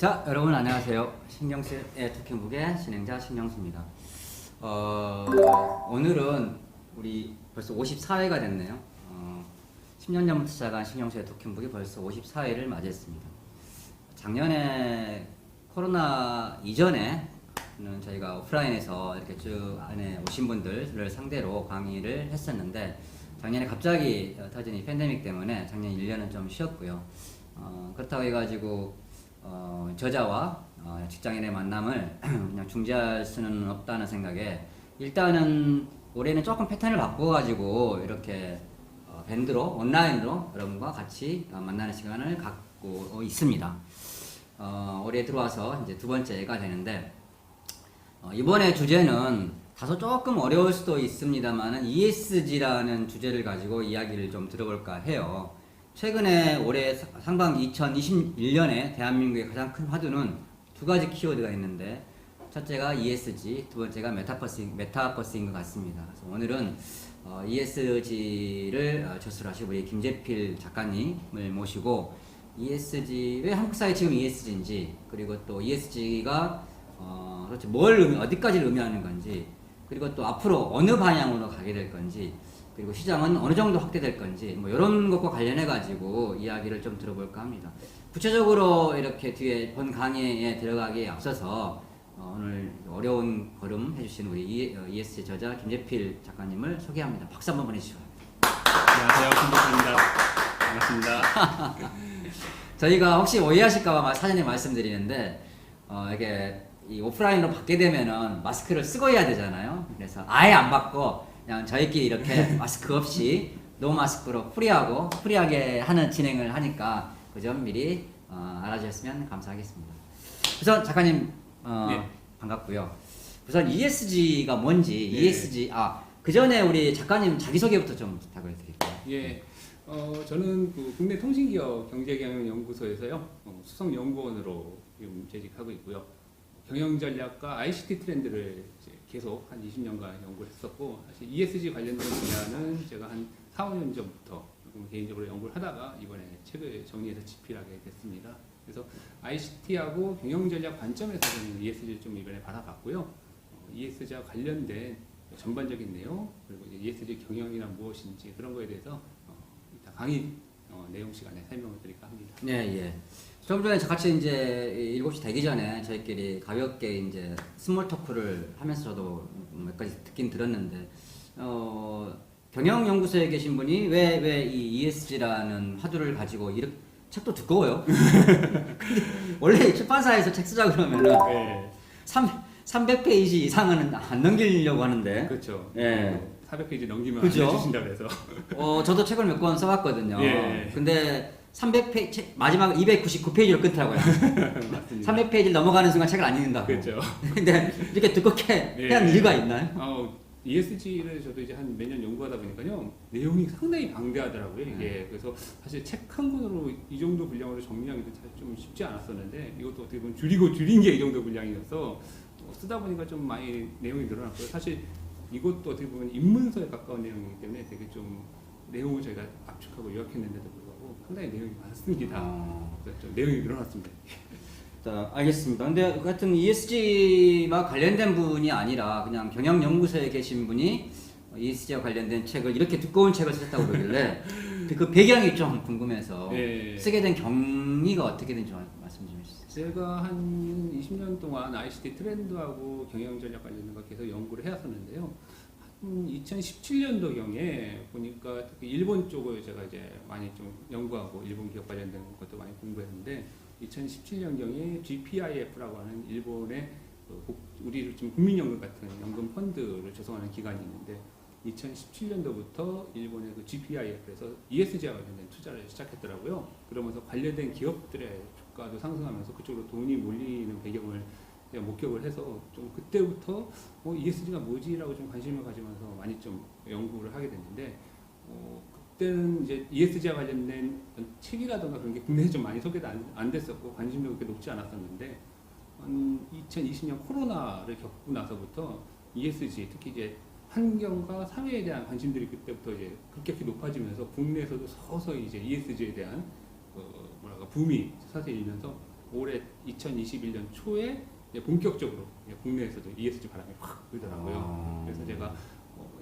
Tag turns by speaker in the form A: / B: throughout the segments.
A: 자, 여러분 안녕하세요. 신경쇠의 토킹북의 진행자 신경수입니다. 오늘은 우리 벌써 54회가 됐네요. 10년 전부터 시작한 신경쇠의 토킹북이 벌써 54회를 맞이했습니다. 작년에 코로나 이전에는 저희가 오프라인에서 이렇게 쭉 안에 오신 분들을 상대로 강의를 했었는데, 작년에 갑자기 터진 이 팬데믹 때문에 작년 1년은 좀 쉬었고요. 그렇다고 해가지고 저자와 직장인의 만남을 그냥 중지할 수는 없다는 생각에 일단은 올해는 조금 패턴을 바꿔가지고 이렇게 밴드로 온라인으로 여러분과 같이 만나는 시간을 갖고 있습니다. 올해 들어와서 이제 두 번째가 되는데, 이번에 주제는 다소 조금 어려울 수도 있습니다만은 ESG라는 주제를 가지고 이야기를 좀 들어볼까 해요. 최근에 올해 상반기 2021년에 대한민국의 가장 큰 화두는 두 가지 키워드가 있는데, 첫째가 ESG, 두 번째가 메타버스인 것 같습니다. 그래서 오늘은 ESG를 저술하신 우리 김재필 작가님을 모시고 ESG, 왜 한국 사회 지금 ESG인지, 그리고 또 ESG가 그렇지 어디까지를 의미하는 건지, 그리고 또 앞으로 어느 방향으로 가게 될 건지, 그리고 시장은 어느 정도 확대될 건지, 뭐 이런 것과 관련해 가지고 이야기를 좀 들어볼까 합니다. 구체적으로 이렇게 뒤에 본 강의에 들어가기에 앞서서 오늘 어려운 걸음 해주신 우리 ESG 저자 김재필 작가님을 소개합니다. 박수 한번 보내주시죠.
B: 안녕하세요, 김재필입니다. 반갑습니다.
A: 저희가 혹시 오해하실까봐 사전에 말씀드리는데, 이게 이 오프라인으로 받게 되면은 마스크를 쓰고 해야 되잖아요. 그래서 아예 안 받고 그냥 저희끼리 이렇게 마스크 없이 노 마스크로 프리하게 하는 진행을 하니까 그 점 미리 알아주셨으면 감사하겠습니다. 우선 작가님
B: 네.
A: 반갑고요. 우선 ESG가 뭔지,
B: 네.
A: ESG 그 전에 우리 작가님 자기소개부터 좀 부탁을 드릴게요.
B: 예, 저는 그 국내 통신기업 경제경영연구소에서요 수석연구원으로 지금 재직하고 있고요. 경영전략과 ICT 트렌드를 이제 계속 한 20년간 연구를 했었고, 사실 ESG 관련된 분야는 제가 한 4, 5년 전부터 개인적으로 연구를 하다가 이번에 책을 정리해서 집필하게 됐습니다. 그래서 ICT하고 경영전략 관점에서 저는 ESG를 좀 이번에 받아봤고요. ESG와 관련된 전반적인 내용, 그리고 이제 ESG 경영이란 무엇인지 그런 거에 대해서 이따 강의 내용 시간에 설명을 드릴까 합니다.
A: 네, 예. 좀 전에 같이 이제 7시 되기 전에 저희끼리 가볍게 이제 스몰 토크를 하면서 저도 몇 가지 듣긴 들었는데, 경영연구소에 계신 분이 왜 이 ESG라는 화두를 가지고 이렇게 책도 두꺼워요. 근데 원래 출판사에서 책 쓰자 그러면은
B: 네.
A: 300페이지 이상은 안 넘기려고 하는데.
B: 그렇죠.
A: 예.
B: 400페이지 넘기면
A: 그죠?
B: 안 해주신다 그래서.
A: 저도 책을 몇 권 써봤거든요.
B: 예.
A: 근데 300페이지, 마지막 299페이지로 끊더라고요.
B: 맞습니다.
A: 300페이지를 넘어가는 순간 책을 안 읽는다고.
B: 그렇죠.
A: 근데 이렇게 두껍게
B: 예.
A: 해야 하는 이유가 있나요?
B: ESG를 저도 이제 한 몇 년 연구하다 보니까요, 내용이 상당히 방대하더라고요, 이게. 그래서 사실 책 한 권으로 이 정도 분량으로 정리하기도 좀 쉽지 않았었는데, 이것도 어떻게 보면 줄인 게 이 정도 분량이어서 쓰다 보니까 좀 많이 내용이 늘어났고요. 사실 이것도 어떻게 보면 입문서에 가까운 내용이기 때문에 되게 좀 내용을 저희가 압축하고 요약했는데도 불구하고 상당히 내용이 많습니다. 그래서 좀 내용이 늘어났습니다.
A: 자, 알겠습니다. 근데 같은 ESG와 관련된 분이 아니라 그냥 경영연구소에 계신 분이 ESG와 관련된 책을, 이렇게 두꺼운 책을 쓰셨다고 그러길래 그 배경이 좀 궁금해서
B: 네.
A: 쓰게 된 경위가 어떻게 된지 말씀 좀 해주세요.
B: 제가 한 20년 동안 ICT 트렌드하고 경영전략 관련된 거 계속 연구를 해왔었는데요. 한 2017년도경에 보니까 특히 일본 쪽을 제가 이제 많이 좀 연구하고 일본 기업 관련된 것도 많이 공부했는데, 2017년경에 GPIF라고 하는 일본의 우리를 좀 국민연금 같은 연금 펀드를 조성하는 기관이 있는데, 2017년도부터 일본의 그 GPIF에서 ESG와 관련된 투자를 시작했더라고요. 그러면서 관련된 기업들의 주가도 상승하면서 그쪽으로 돈이 몰리는 배경을 제가 목격을 해서 좀 그때부터 ESG가 뭐지라고 좀 관심을 가지면서 많이 좀 연구를 하게 됐는데, 그때는 이제 ESG와 관련된 책이라든가 그런 게 국내에 좀 많이 소개도 안 됐었고 관심도 그렇게 높지 않았었는데, 한 2020년 코로나를 겪고 나서부터 ESG, 특히 이제 환경과 사회에 대한 관심들이 그때부터 이제 급격히 높아지면서 국내에서도 서서히 이제 ESG에 대한 붐이 서서히 일면서 올해 2021년 초에 이제 본격적으로 이제 국내에서도 ESG 바람이 확 불더라고요. 그래서 제가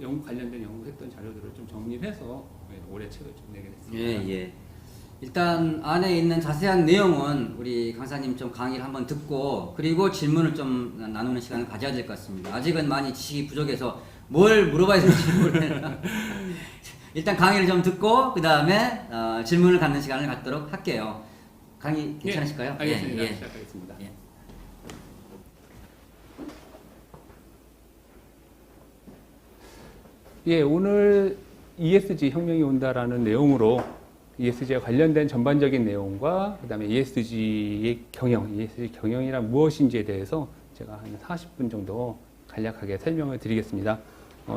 B: 연구 관련된 연구했던 자료들을 좀 정리해서 올해 책을 좀 내게 됐습니다.
A: 예, 예. 일단 안에 있는 자세한 내용은 우리 강사님 좀 강의를 한번 듣고 그리고 질문을 좀 나누는 시간을 가져야 될 것 같습니다. 아직은 많이 지식이 부족해서 뭘 물어봐야 될지 모르겠어요. 일단 강의를 좀 듣고 그 다음에 질문을 갖는 시간을 갖도록 할게요. 강의 괜찮으실까요?
B: 예, 알겠습니다.
A: 예, 예.
B: 시작하겠습니다.
A: 예.
B: 예, 오늘 ESG 혁명이 온다라는 내용으로 ESG에 관련된 전반적인 내용과 그다음에 ESG의 경영, ESG 경영이란 무엇인지에 대해서 제가 한 40분 정도 간략하게 설명을 드리겠습니다.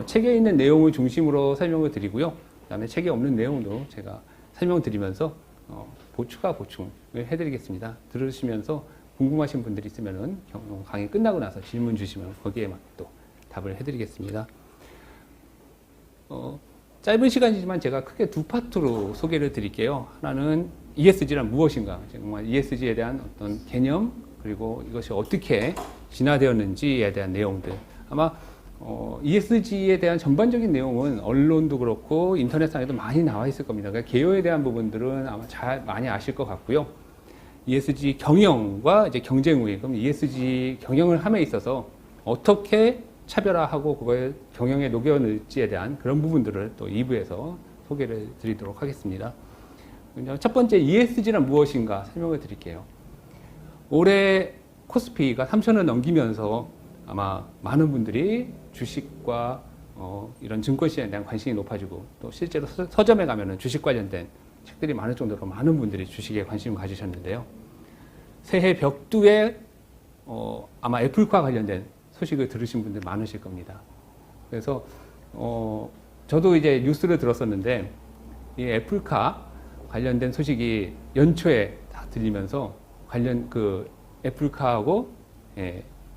B: 책에 있는 내용을 중심으로 설명을 드리고요. 그다음에 책에 없는 내용도 제가 설명드리면서 추가 보충을 해드리겠습니다. 들으시면서 궁금하신 분들이 있으면은 강의 끝나고 나서 질문 주시면 거기에 맞게 또 답을 해드리겠습니다. 짧은 시간이지만 제가 크게 두 파트로 소개를 드릴게요. 하나는 ESG란 무엇인가, 정말 ESG에 대한 어떤 개념, 그리고 이것이 어떻게 진화되었는지에 대한 내용들. 아마 ESG에 대한 전반적인 내용은 언론도 그렇고 인터넷상에도 많이 나와 있을 겁니다. 그러니까 개요에 대한 부분들은 아마 많이 아실 것 같고요. ESG 경영과 이제 경쟁 우위, 그럼 ESG 경영을 함에 있어서 어떻게 차별화하고 그걸 경영에 녹여넣을지에 대한 그런 부분들을 또 2부에서 소개를 드리도록 하겠습니다. 첫 번째 ESG란 무엇인가 설명을 드릴게요. 올해 코스피가 3,000을 넘기면서 아마 많은 분들이 주식과 이런 증권 시장에 대한 관심이 높아지고 또 실제로 서점에 가면은 주식 관련된 책들이 많을 정도로 많은 분들이 주식에 관심을 가지셨는데요. 새해 벽두에 아마 애플과 관련된 소식을 들으신 분들 많으실 겁니다. 그래서 저도 이제 뉴스를 들었었는데 이 애플카 관련된 소식이 연초에 다 들리면서 관련 그 애플카하고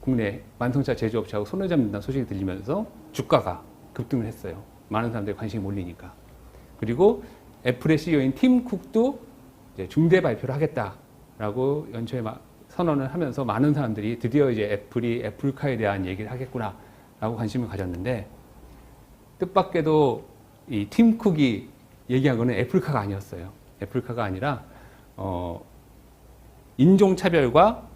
B: 국내 완성차 제조업체하고 손을 잡는다는 소식이 들리면서 주가가 급등을 했어요. 많은 사람들이 관심이 몰리니까. 그리고 애플의 CEO인 팀 쿡도 이제 중대 발표를 하겠다라고 연초에 선언을 하면서 많은 사람들이 드디어 이제 애플이 애플카에 대한 얘기를 하겠구나라고 관심을 가졌는데 뜻밖에도 이 팀 쿡이 얘기한 거는 애플카가 아니었어요. 애플카가 아니라 인종차별과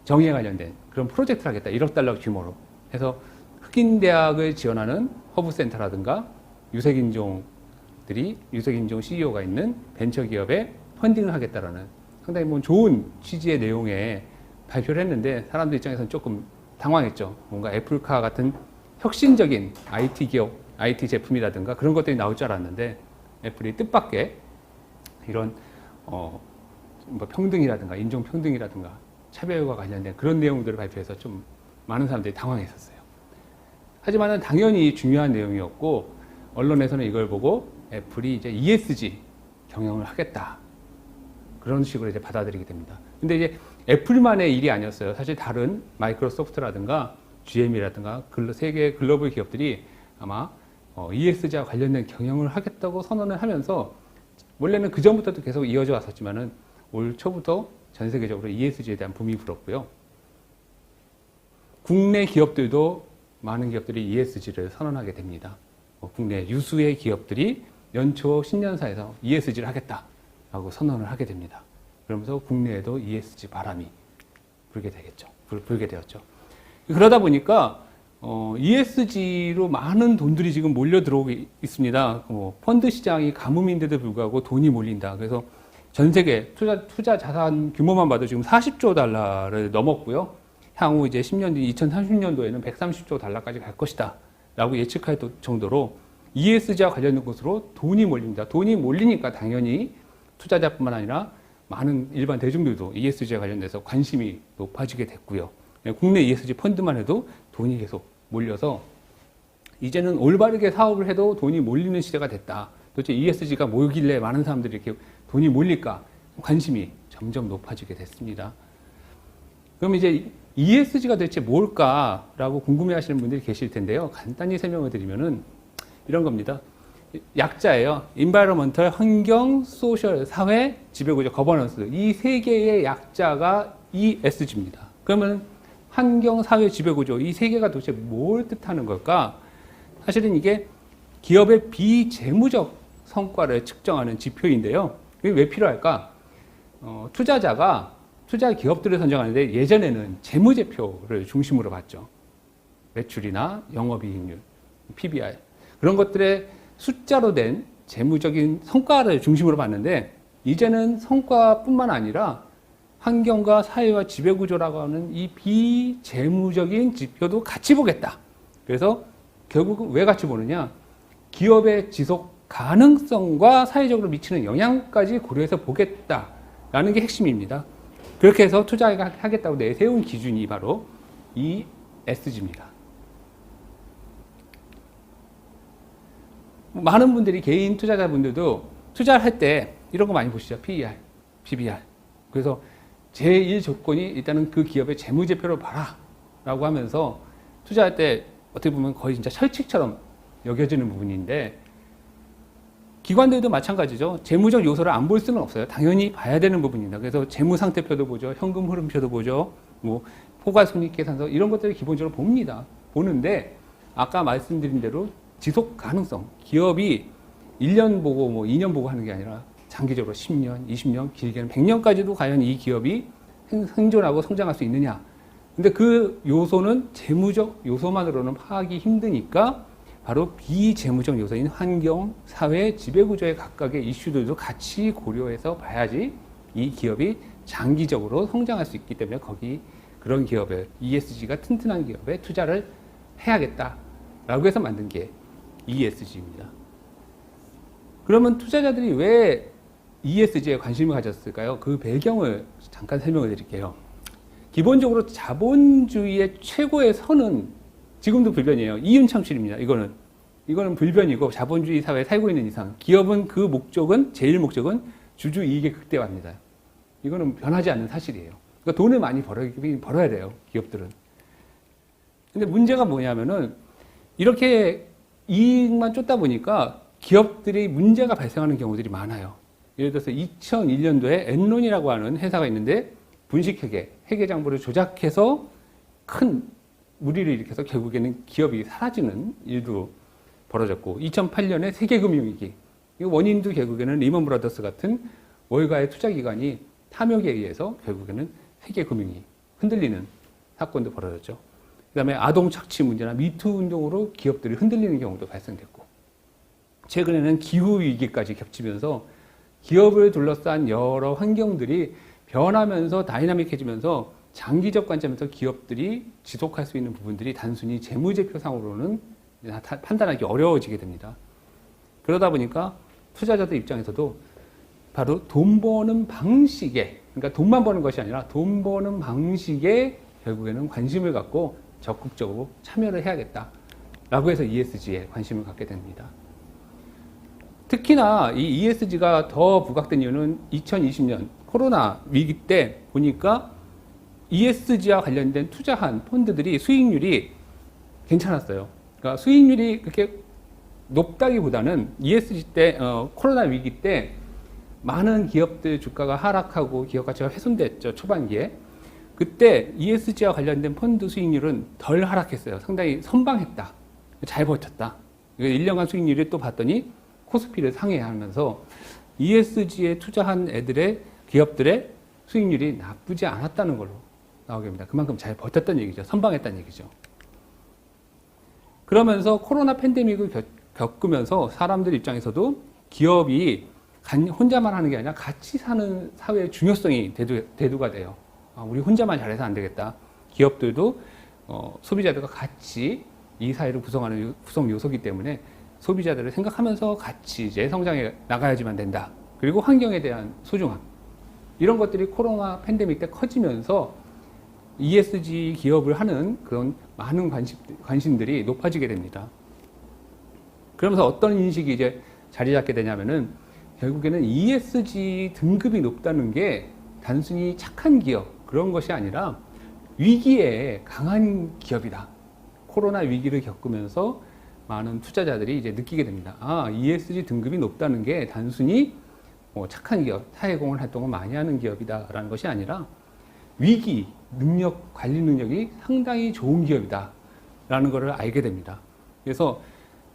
B: 정의에 관련된 그런 프로젝트를 하겠다. 1억 달러 규모로 해서 흑인 대학을 지원하는 허브센터라든가 유색인종 CEO가 있는 벤처기업에 펀딩을 하겠다라는 상당히 뭐 좋은 취지의 내용에 발표를 했는데 사람들 입장에서는 조금 당황했죠. 뭔가 애플카 같은 혁신적인 IT 기업, IT 제품이라든가 그런 것들이 나올 줄 알았는데 애플이 뜻밖의 이런 뭐 평등이라든가 인종 평등이라든가 차별과 관련된 그런 내용들을 발표해서 좀 많은 사람들이 당황했었어요. 하지만은 당연히 중요한 내용이었고 언론에서는 이걸 보고 애플이 이제 ESG 경영을 하겠다. 그런 식으로 이제 받아들이게 됩니다. 근데 이제 애플만의 일이 아니었어요. 사실 다른 마이크로소프트라든가 GM이라든가 세계 글로벌 기업들이 아마 ESG와 관련된 경영을 하겠다고 선언을 하면서 원래는 그 전부터도 계속 이어져 왔었지만은 올 초부터 전 세계적으로 ESG에 대한 붐이 불었고요. 국내 기업들도 많은 기업들이 ESG를 선언하게 됩니다. 국내 유수의 기업들이 연초 신년사에서 ESG를 하겠다라고 선언을 하게 됩니다. 그러면서 국내에도 ESG 바람이 불게 되었죠. 그러다 보니까 ESG로 많은 돈들이 지금 몰려 들어오고 있습니다. 펀드 시장이 가뭄인데도 불구하고 돈이 몰린다. 그래서 전 세계 투자 자산 규모만 봐도 지금 40조 달러를 넘었고요. 향후 이제 10년 뒤 2030년도에는 130조 달러까지 갈 것이다. 라고 예측할 정도로 ESG와 관련된 곳으로 돈이 몰립니다. 돈이 몰리니까 당연히 투자자뿐만 아니라 많은 일반 대중들도 ESG에 관련돼서 관심이 높아지게 됐고요. 국내 ESG 펀드만 해도 돈이 계속 몰려서 이제는 올바르게 사업을 해도 돈이 몰리는 시대가 됐다. 도대체 ESG가 뭐길래 많은 사람들이 이렇게 돈이 몰릴까? 관심이 점점 높아지게 됐습니다. 그럼 이제 ESG가 도대체 뭘까라고 궁금해 하시는 분들이 계실 텐데요. 간단히 설명을 드리면은 이런 겁니다. 약자예요. Environmental, 환경, Social, 사회, 지배구조, 거버넌스. 이 세 개의 약자가 ESG입니다. 그러면 환경, 사회, 지배구조 이 세 개가 도대체 뭘 뜻하는 걸까? 사실은 이게 기업의 비재무적 성과를 측정하는 지표인데요. 이게 왜 필요할까? 투자자가 투자 기업들을 선정하는데 예전에는 재무제표를 중심으로 봤죠. 매출이나 영업이익률, PBR 그런 것들의 숫자로 된 재무적인 성과를 중심으로 봤는데 이제는 성과뿐만 아니라 환경과 사회와 지배구조라고 하는 이 비재무적인 지표도 같이 보겠다. 그래서 결국은 왜 같이 보느냐? 기업의 지속 가능성과 사회적으로 미치는 영향까지 고려해서 보겠다라는 게 핵심입니다. 그렇게 해서 투자하겠다고 내세운 기준이 바로 ESG입니다. 많은 분들이 개인 투자자분들도 투자를 할 때 이런 거 많이 보시죠. PER, PBR. 그래서 제1 조건이 일단은 그 기업의 재무제표를 봐라 라고 하면서 투자할 때 어떻게 보면 거의 진짜 철칙처럼 여겨지는 부분인데 기관들도 마찬가지죠. 재무적 요소를 안 볼 수는 없어요. 당연히 봐야 되는 부분입니다. 그래서 재무상태표도 보죠. 현금 흐름표도 보죠. 뭐 포괄손익계산서 이런 것들을 기본적으로 봅니다. 보는데 아까 말씀드린 대로 지속 가능성, 기업이 1년 보고 뭐 2년 보고 하는 게 아니라 장기적으로 10년, 20년, 길게는 100년까지도 과연 이 기업이 생존하고 성장할 수 있느냐. 근데 그 요소는 재무적 요소만으로는 파악이 힘드니까 바로 비재무적 요소인 환경, 사회, 지배구조의 각각의 이슈들도 같이 고려해서 봐야지 이 기업이 장기적으로 성장할 수 있기 때문에 거기 그런 기업에 ESG가 튼튼한 기업에 투자를 해야겠다라고 해서 만든 게 ESG입니다. 그러면 투자자들이 왜 ESG에 관심을 가졌을까요? 그 배경을 잠깐 설명을 드릴게요. 기본적으로 자본주의의 최고의 선은 지금도 불변이에요. 이윤창출입니다. 이거는 불변이고 자본주의 사회에 살고 있는 이상 기업은 그 목적은 제일 목적은 주주 이익의 극대화입니다. 이거는 변하지 않는 사실이에요. 그러니까 돈을 많이 벌어야 돼요. 기업들은. 근데 문제가 뭐냐면은 이렇게 이익만 쫓다 보니까 기업들이 문제가 발생하는 경우들이 많아요. 예를 들어서 2001년도에 엔론이라고 하는 회사가 있는데 분식회계, 회계장부를 조작해서 큰 무리를 일으켜서 결국에는 기업이 사라지는 일도 벌어졌고 2008년에 세계금융위기, 이 원인도 결국에는 리먼 브라더스 같은 월가의 투자기관이 탐욕에 의해서 결국에는 세계금융이 흔들리는 사건도 벌어졌죠. 그 다음에 아동 착취 문제나 미투 운동으로 기업들이 흔들리는 경우도 발생됐고 최근에는 기후위기까지 겹치면서 기업을 둘러싼 여러 환경들이 변하면서 다이나믹해지면서 장기적 관점에서 기업들이 지속할 수 있는 부분들이 단순히 재무제표상으로는 판단하기 어려워지게 됩니다. 그러다 보니까 투자자들 입장에서도 바로 돈 버는 방식에, 그러니까 돈만 버는 것이 아니라 돈 버는 방식에 결국에는 관심을 갖고 적극적으로 참여를 해야겠다라고 해서 ESG에 관심을 갖게 됩니다. 특히나 이 ESG가 더 부각된 이유는 2020년 코로나 위기 때 보니까 ESG와 관련된 투자한 펀드들이 수익률이 괜찮았어요. 그러니까 수익률이 그렇게 높다기보다는 ESG 때 코로나 위기 때 많은 기업들 주가가 하락하고 기업 가치가 훼손됐죠. 초반기에. 그때 ESG와 관련된 펀드 수익률은 덜 하락했어요. 상당히 선방했다. 잘 버텼다. 1년간 수익률을 또 봤더니 코스피를 상회하면서 ESG에 투자한 기업들의 수익률이 나쁘지 않았다는 걸로 나오게 됩니다. 그만큼 잘 버텼다는 얘기죠. 선방했다는 얘기죠. 그러면서 코로나 팬데믹을 겪으면서 사람들 입장에서도 기업이 혼자만 하는 게 아니라 같이 사는 사회의 중요성이 대두가 돼요. 우리 혼자만 잘해서 안 되겠다. 기업들도 소비자들과 같이 이 사회를 구성하는 구성 요소이기 때문에 소비자들을 생각하면서 같이 이제 성장해 나가야지만 된다. 그리고 환경에 대한 소중함. 이런 것들이 코로나 팬데믹 때 커지면서 ESG 기업을 하는 그런 많은 관심들이 높아지게 됩니다. 그러면서 어떤 인식이 이제 자리 잡게 되냐면은 결국에는 ESG 등급이 높다는 게 단순히 착한 기업, 그런 것이 아니라 위기에 강한 기업이다. 코로나 위기를 겪으면서 많은 투자자들이 이제 느끼게 됩니다. 아, ESG 등급이 높다는 게 단순히 착한 기업, 사회공헌 활동을 많이 하는 기업이다라는 것이 아니라 위기 능력, 관리 능력이 상당히 좋은 기업이다라는 것을 알게 됩니다. 그래서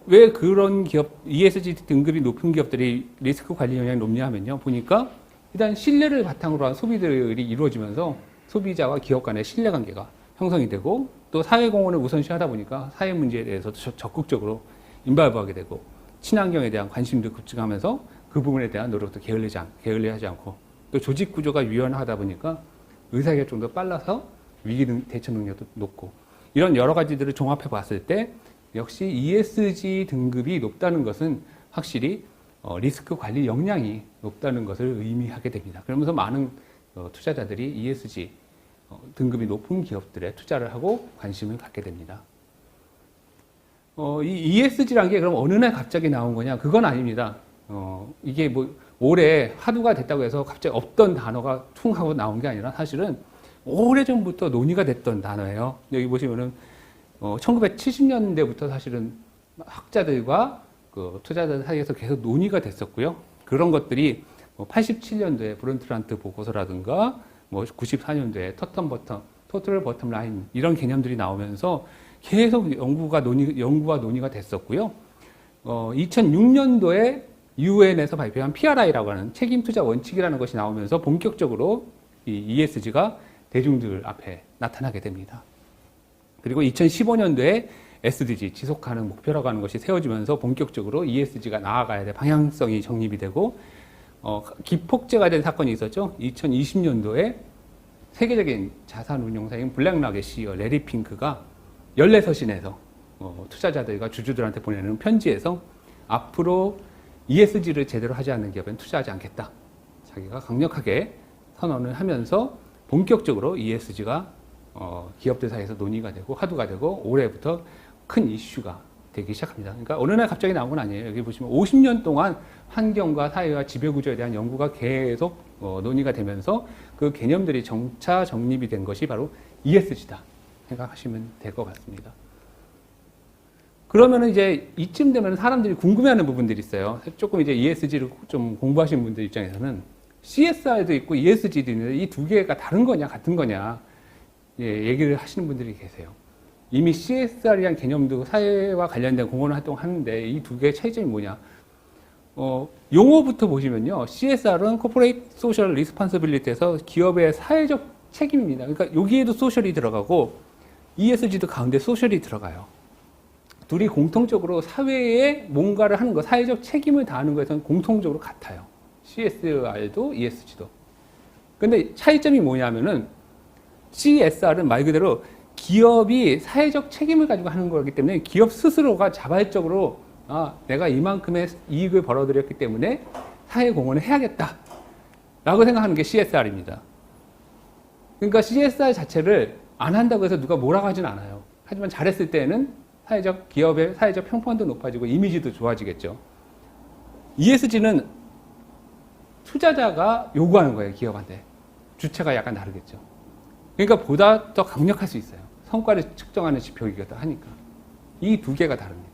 B: 왜 그런 기업, ESG 등급이 높은 기업들이 리스크 관리 영향이 높냐 하면요. 보니까 일단 신뢰를 바탕으로 한 소비들이 이루어지면서 소비자와 기업 간의 신뢰 관계가 형성이 되고 또 사회공헌을 우선시하다 보니까 사회 문제에 대해서 적극적으로 인발부하게 되고 친환경에 대한 관심도 급증하면서 그 부분에 대한 노력도 게을리하지 않고 또 조직 구조가 유연하다 보니까 의사결정도 빨라서 위기 대처 능력도 높고 이런 여러 가지들을 종합해 봤을 때 역시 ESG 등급이 높다는 것은 확실히 리스크 관리 역량이 높다는 것을 의미하게 됩니다. 그러면서 많은 투자자들이 ESG 등급이 높은 기업들에 투자를 하고 관심을 갖게 됩니다. 이 ESG라는 게 그럼 어느 날 갑자기 나온 거냐? 그건 아닙니다. 이게 뭐 올해 화두가 됐다고 해서 갑자기 없던 단어가 퉁 하고 나온 게 아니라 사실은 오래전부터 논의가 됐던 단어예요. 여기 보시면은 1970년대부터 사실은 학자들과 그 투자자들 사이에서 계속 논의가 됐었고요. 그런 것들이 87년도에 브론트란트 보고서라든가 94년도에 토탈 버텀 라인 이런 개념들이 나오면서 계속 연구와 논의가 됐었고요. 2006년도에 UN에서 발표한 PRI라고 하는 책임 투자 원칙이라는 것이 나오면서 본격적으로 이 ESG가 대중들 앞에 나타나게 됩니다. 그리고 2015년도에 SDG, 지속 가능 목표라고 하는 것이 세워지면서 본격적으로 ESG가 나아가야 될 방향성이 정립이 되고 기폭제가 된 사건이 있었죠. 2020년도에 세계적인 자산운용사인 블랙락의 CEO 레리 핑크가 연례서신에서 투자자들과 주주들한테 보내는 편지에서 앞으로 ESG를 제대로 하지 않는 기업엔 투자하지 않겠다. 자기가 강력하게 선언을 하면서 본격적으로 ESG가 기업들 사이에서 논의가 되고 화두가 되고 올해부터 큰 이슈가 되기 시작합니다. 그러니까 어느 날 갑자기 나온 건 아니에요. 여기 보시면 50년 동안 환경과 사회와 지배구조에 대한 연구가 계속 논의가 되면서 그 개념들이 점차 정립이 된 것이 바로 ESG다 생각하시면 될 것 같습니다. 그러면은 이제 이쯤 되면 사람들이 궁금해하는 부분들이 있어요. 조금 이제 ESG를 좀 공부하시는 분들 입장에서는 CSR도 있고 ESG도 있는데 이 두 개가 다른 거냐 같은 거냐 얘기를 하시는 분들이 계세요. 이미 CSR이라는 개념도 사회와 관련된 공헌 활동을 하는데 이 두 개의 차이점이 뭐냐? 용어부터 보시면요. CSR은 Corporate Social Responsibility에서 기업의 사회적 책임입니다. 그러니까 여기에도 소셜이 들어가고 ESG도 가운데 소셜이 들어가요. 둘이 공통적으로 사회에 뭔가를 하는 것, 사회적 책임을 다하는 것에서는 공통적으로 같아요. CSR도 ESG도. 근데 차이점이 뭐냐면은 CSR은 말 그대로 기업이 사회적 책임을 가지고 하는 거기 때문에 기업 스스로가 자발적으로 내가 이만큼의 이익을 벌어들였기 때문에 사회 공헌을 해야겠다 라고 생각하는 게 CSR입니다. 그러니까 CSR 자체를 안 한다고 해서 누가 뭐라고 하진 않아요. 하지만 잘했을 때는 기업의 사회적 평판도 높아지고 이미지도 좋아지겠죠. ESG는 투자자가 요구하는 거예요, 기업한테. 주체가 약간 다르겠죠. 그러니까 보다 더 강력할 수 있어요. 성과를 측정하는 지표이기도 하니까. 이 두 개가 다릅니다.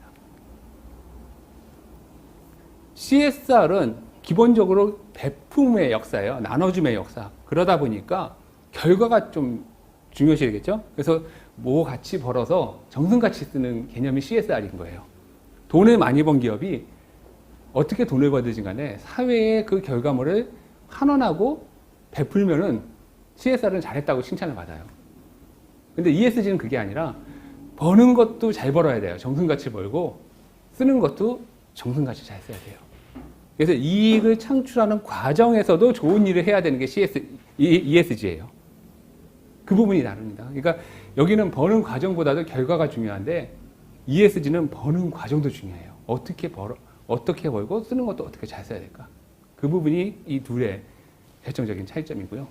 B: CSR은 기본적으로 배품의 역사예요. 나눠줌의 역사. 그러다 보니까 결과가 좀 중요시되겠죠. 그래서 뭐 같이 벌어서 정승같이 쓰는 개념이 CSR인 거예요. 돈을 많이 번 기업이 어떻게 돈을 벌든지 간에 사회에 그 결과물을 환원하고 베풀면은 CSR은 잘했다고 칭찬을 받아요. 근데 ESG는 그게 아니라 버는 것도 잘 벌어야 돼요. 정승같이 벌고 쓰는 것도 정승같이 잘 써야 돼요. 그래서 이익을 창출하는 과정에서도 좋은 일을 해야 되는 게 ESG예요. 그 부분이 다릅니다. 그러니까 여기는 버는 과정보다도 결과가 중요한데 ESG는 버는 과정도 중요해요. 어떻게 벌고 쓰는 것도 어떻게 잘 써야 될까. 그 부분이 이 둘의 결정적인 차이점이고요.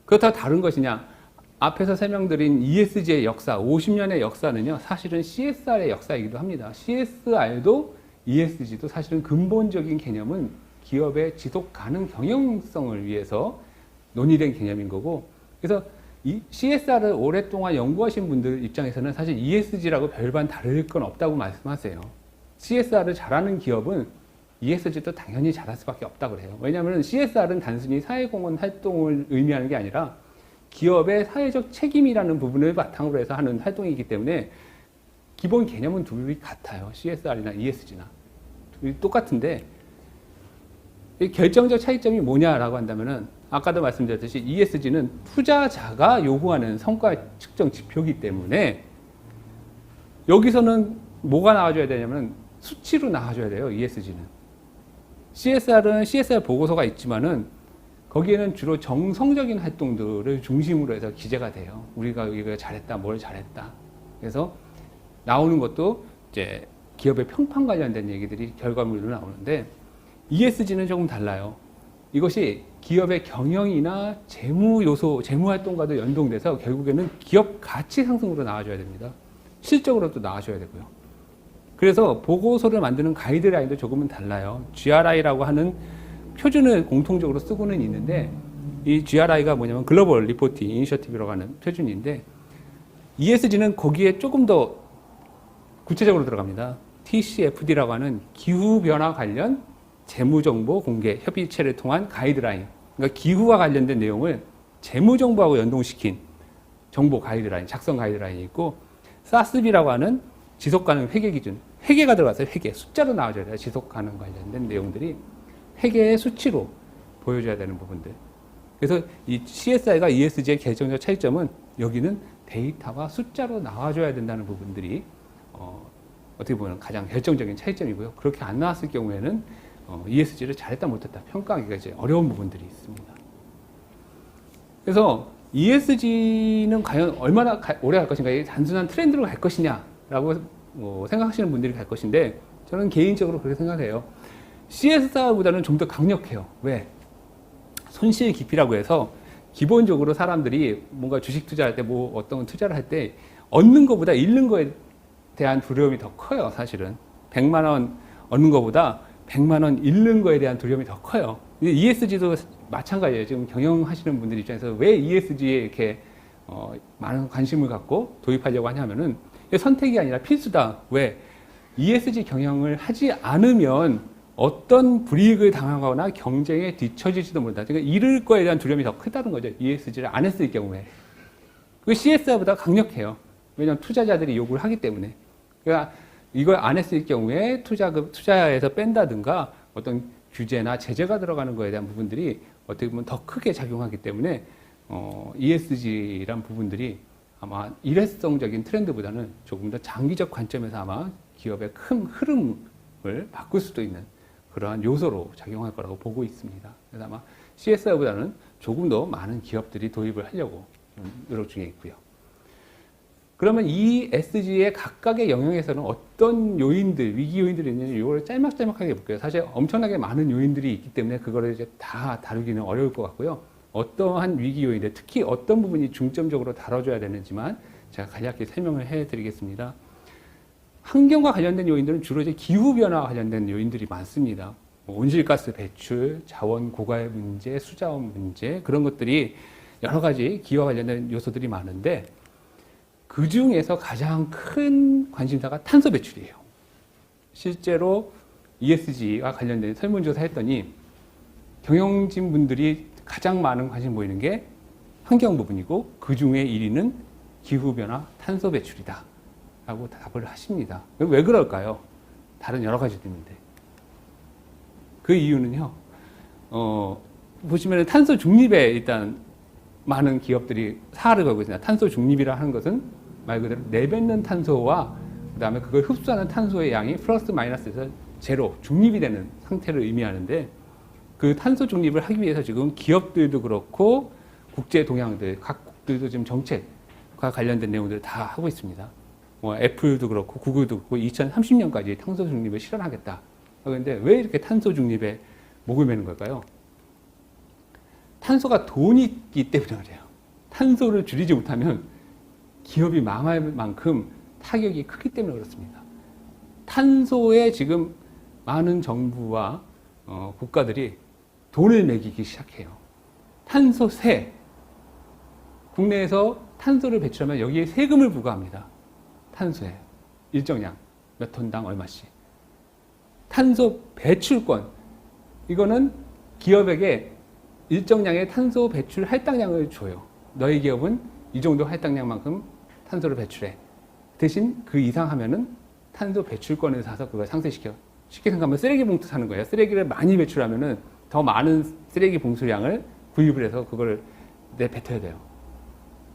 B: 그렇다고 다른 것이냐? 앞에서 설명드린 ESG의 역사, 50년의 역사는요, 사실은 CSR의 역사이기도 합니다. CSR도 ESG도 사실은 근본적인 개념은 기업의 지속 가능 경영성을 위해서 논의된 개념인 거고, 그래서 이 CSR을 오랫동안 연구하신 분들 입장에서는 사실 ESG라고 별반 다를 건 없다고 말씀하세요. CSR을 잘하는 기업은 ESG도 당연히 잘할 수밖에 없다고 그래요. 왜냐하면 CSR은 단순히 사회공헌 활동을 의미하는 게 아니라 기업의 사회적 책임이라는 부분을 바탕으로 해서 하는 활동이기 때문에 기본 개념은 둘이 같아요. CSR이나 ESG나. 둘이 똑같은데 결정적 차이점이 뭐냐라고 한다면은 아까도 말씀드렸듯이 ESG는 투자자가 요구하는 성과 측정 지표이기 때문에 여기서는 뭐가 나와줘야 되냐면 수치로 나와줘야 돼요. ESG는. CSR은 CSR 보고서가 있지만은 거기에는 주로 정성적인 활동들을 중심으로 해서 기재가 돼요. 우리가 이거 잘했다, 뭘 잘했다. 그래서 나오는 것도 이제 기업의 평판 관련된 얘기들이 결과물로 나오는데 ESG는 조금 달라요. 이것이 기업의 경영이나 재무 요소, 재무 활동과도 연동돼서 결국에는 기업 가치 상승으로 나와줘야 됩니다. 실적으로도 나와줘야 되고요. 그래서 보고서를 만드는 가이드라인도 조금은 달라요. GRI라고 하는 표준을 공통적으로 쓰고는 있는데 이 GRI가 뭐냐면 글로벌 리포팅 이니셔티브라고 하는 표준인데 ESG는 거기에 조금 더 구체적으로 들어갑니다. TCFD라고 하는 기후변화 관련 재무정보 공개 협의체를 통한 가이드라인. 그러니까 기후와 관련된 내용을 재무정보하고 연동시킨 정보 가이드라인, 작성 가이드라인이 있고 SASB라고 하는 지속가능 회계 기준. 회계가 들어가서 회계, 숫자로 나와줘야 돼요. 지속가능 관련된 내용들이 회계의 수치로 보여줘야 되는 부분들. 그래서 이 CSI가 ESG의 결정적 차이점은 여기는 데이터와 숫자로 나와줘야 된다는 부분들이 어떻게 보면 가장 결정적인 차이점이고요. 그렇게 안 나왔을 경우에는 ESG를 잘했다 못했다 평가하기가 이제 어려운 부분들이 있습니다. 그래서 ESG는 과연 얼마나 오래 갈 것인가, 이게 단순한 트렌드로 갈 것이냐라고 생각하시는 분들이 갈 것인데 저는 개인적으로 그렇게 생각해요. CSR보다는 좀 더 강력해요. 왜? 손실 깊이라고 해서 기본적으로 사람들이 뭔가 주식 투자할 때 뭐 어떤 투자를 할 때 얻는 것보다 잃는 거에 대한 두려움이 더 커요. 사실은 100만 원 얻는 것보다 100만 원 잃는 거에 대한 두려움이 더 커요. ESG도 마찬가지예요. 지금 경영하시는 분들 입장에서 왜 ESG에 이렇게 많은 관심을 갖고 도입하려고 하냐면은 선택이 아니라 필수다. 왜? ESG 경영을 하지 않으면 어떤 불이익을 당하거나 경쟁에 뒤처질지도 모른다. 그러니까 잃을 거에 대한 두려움이 더 크다는 거죠. ESG를 안 했을 경우에. 그 CSR보다 강력해요. 왜냐하면 투자자들이 요구를 하기 때문에. 그러니까 이걸 안 했을 경우에 투자에서 뺀다든가 어떤 규제나 제재가 들어가는 거에 대한 부분들이 어떻게 보면 더 크게 작용하기 때문에 ESG란 부분들이 아마 일회성적인 트렌드보다는 조금 더 장기적 관점에서 아마 기업의 큰 흐름을 바꿀 수도 있는 그러한 요소로 작용할 거라고 보고 있습니다. 그래서 아마 CSR보다는 조금 더 많은 기업들이 도입을 하려고 노력 중에 있고요. 그러면 이 ESG의 각각의 영역에서는 어떤 요인들, 위기 요인들이 있는지 이걸 짤막짤막하게 볼게요. 사실 엄청나게 많은 요인들이 있기 때문에 그거를 이제 다 다루기는 어려울 것 같고요. 어떠한 위기 요인들, 특히 어떤 부분이 중점적으로 다뤄줘야 되는지만 제가 간략히 설명을 해드리겠습니다. 환경과 관련된 요인들은 주로 이제 기후변화와 관련된 요인들이 많습니다. 온실가스 배출, 자원 고갈 문제, 수자원 문제, 그런 것들이 여러 가지 기후와 관련된 요소들이 많은데 그 중에서 가장 큰 관심사가 탄소 배출이에요. 실제로 ESG와 관련된 설문조사 했더니 경영진 분들이 가장 많은 관심 보이는 게 환경 부분이고 그 중에 1위는 기후변화 탄소 배출이다 라고 답을 하십니다. 왜 그럴까요? 다른 여러 가지도 있는데 그 이유는요, 보시면 탄소 중립에 일단 많은 기업들이 사활을 걸고 있습니다. 탄소 중립이라 하는 것은 말 그대로 내뱉는 탄소와 그 다음에 그걸 흡수하는 탄소의 양이 플러스 마이너스에서 제로, 중립이 되는 상태를 의미하는데 그 탄소 중립을 하기 위해서 지금 기업들도 그렇고 국제 동향들, 각국들도 지금 정책과 관련된 내용들을 다 하고 있습니다. 애플도 그렇고 구글도 그렇고 2030년까지 탄소 중립을 실현하겠다. 그런데 왜 이렇게 탄소 중립에 목을 매는 걸까요? 탄소가 돈이 있기 때문에 그래요. 탄소를 줄이지 못하면 기업이 망할 만큼 타격이 크기 때문에 그렇습니다. 탄소에 지금 많은 정부와 국가들이 돈을 매기기 시작해요. 탄소세, 국내에서 탄소를 배출하면 여기에 세금을 부과합니다. 탄소에 일정량 몇 톤당 얼마씩. 탄소 배출권, 이거는 기업에게 일정량의 탄소 배출 할당량을 줘요. 너희 기업은 이 정도 할당량만큼 탄소를 배출해. 대신 그 이상 하면은 탄소 배출권을 사서 그걸 상쇄시켜. 쉽게 생각하면 쓰레기 봉투 사는 거예요. 쓰레기를 많이 배출하면은 더 많은 쓰레기 봉투량을 구입을 해서 그걸 내뱉어야 돼요.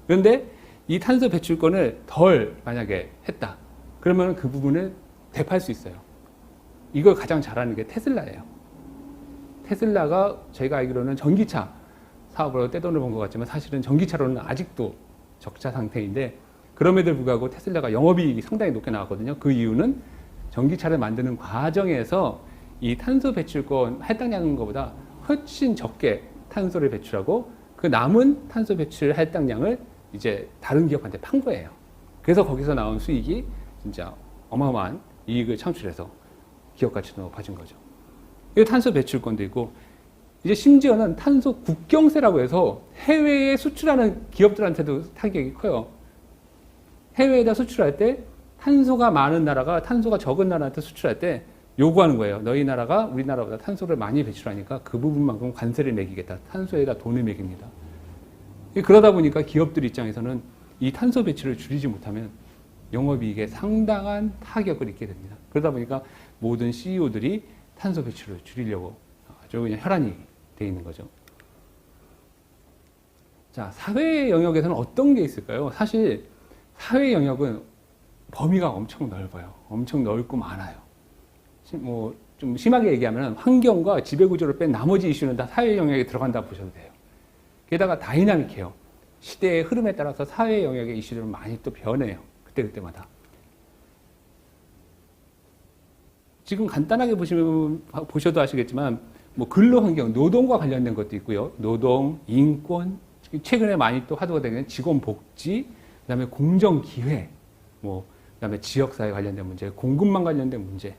B: 그런데 이 탄소 배출권을 덜 만약에 했다. 그러면 그 부분을 대파할 수 있어요. 이걸 가장 잘하는 게 테슬라예요. 테슬라가 저희가 알기로는 전기차 사업으로 떼돈을 번 것 같지만 사실은 전기차로는 아직도 적자 상태인데 그럼에도 불구하고 테슬라가 영업이익이 상당히 높게 나왔거든요. 그 이유는 전기차를 만드는 과정에서 이 탄소 배출권 할당량인 것보다 훨씬 적게 탄소를 배출하고 그 남은 탄소 배출 할당량을 이제 다른 기업한테 판 거예요. 그래서 거기서 나온 수익이 진짜 어마어마한 이익을 창출해서 기업 가치도 높아진 거죠. 이 탄소 배출권도 있고 이제 심지어는 탄소 국경세라고 해서 해외에 수출하는 기업들한테도 타격이 커요. 해외에다 수출할 때 탄소가 많은 나라가 탄소가 적은 나라한테 수출할 때 요구하는 거예요. 너희 나라가 우리나라보다 탄소를 많이 배출하니까 그 부분만큼 관세를 매기겠다. 탄소에다 돈을 매깁니다. 그러다 보니까 기업들 입장에서는 이 탄소 배출을 줄이지 못하면 영업이익에 상당한 타격을 입게 됩니다. 그러다 보니까 모든 CEO들이 탄소 배출을 줄이려고 아주 그냥 혈안이 돼 있는 거죠. 자, 사회 영역에서는 어떤 게 있을까요? 사실 사회 영역은 범위가 엄청 넓어요. 엄청 넓고 많아요. 뭐 좀 심하게 얘기하면 환경과 지배구조를 뺀 나머지 이슈는 다 사회 영역에 들어간다 보셔도 돼요. 게다가 다이나믹해요. 시대의 흐름에 따라서 사회 영역의 이슈들은 많이 또 변해요. 그때마다. 지금 간단하게 보셔도 아시겠지만 뭐 근로환경, 노동과 관련된 것도 있고요. 노동, 인권, 최근에 많이 또 화두가 되는 직원복지, 그다음에 공정기회, 뭐 그다음에 지역사회 관련된 문제, 공급망 관련된 문제.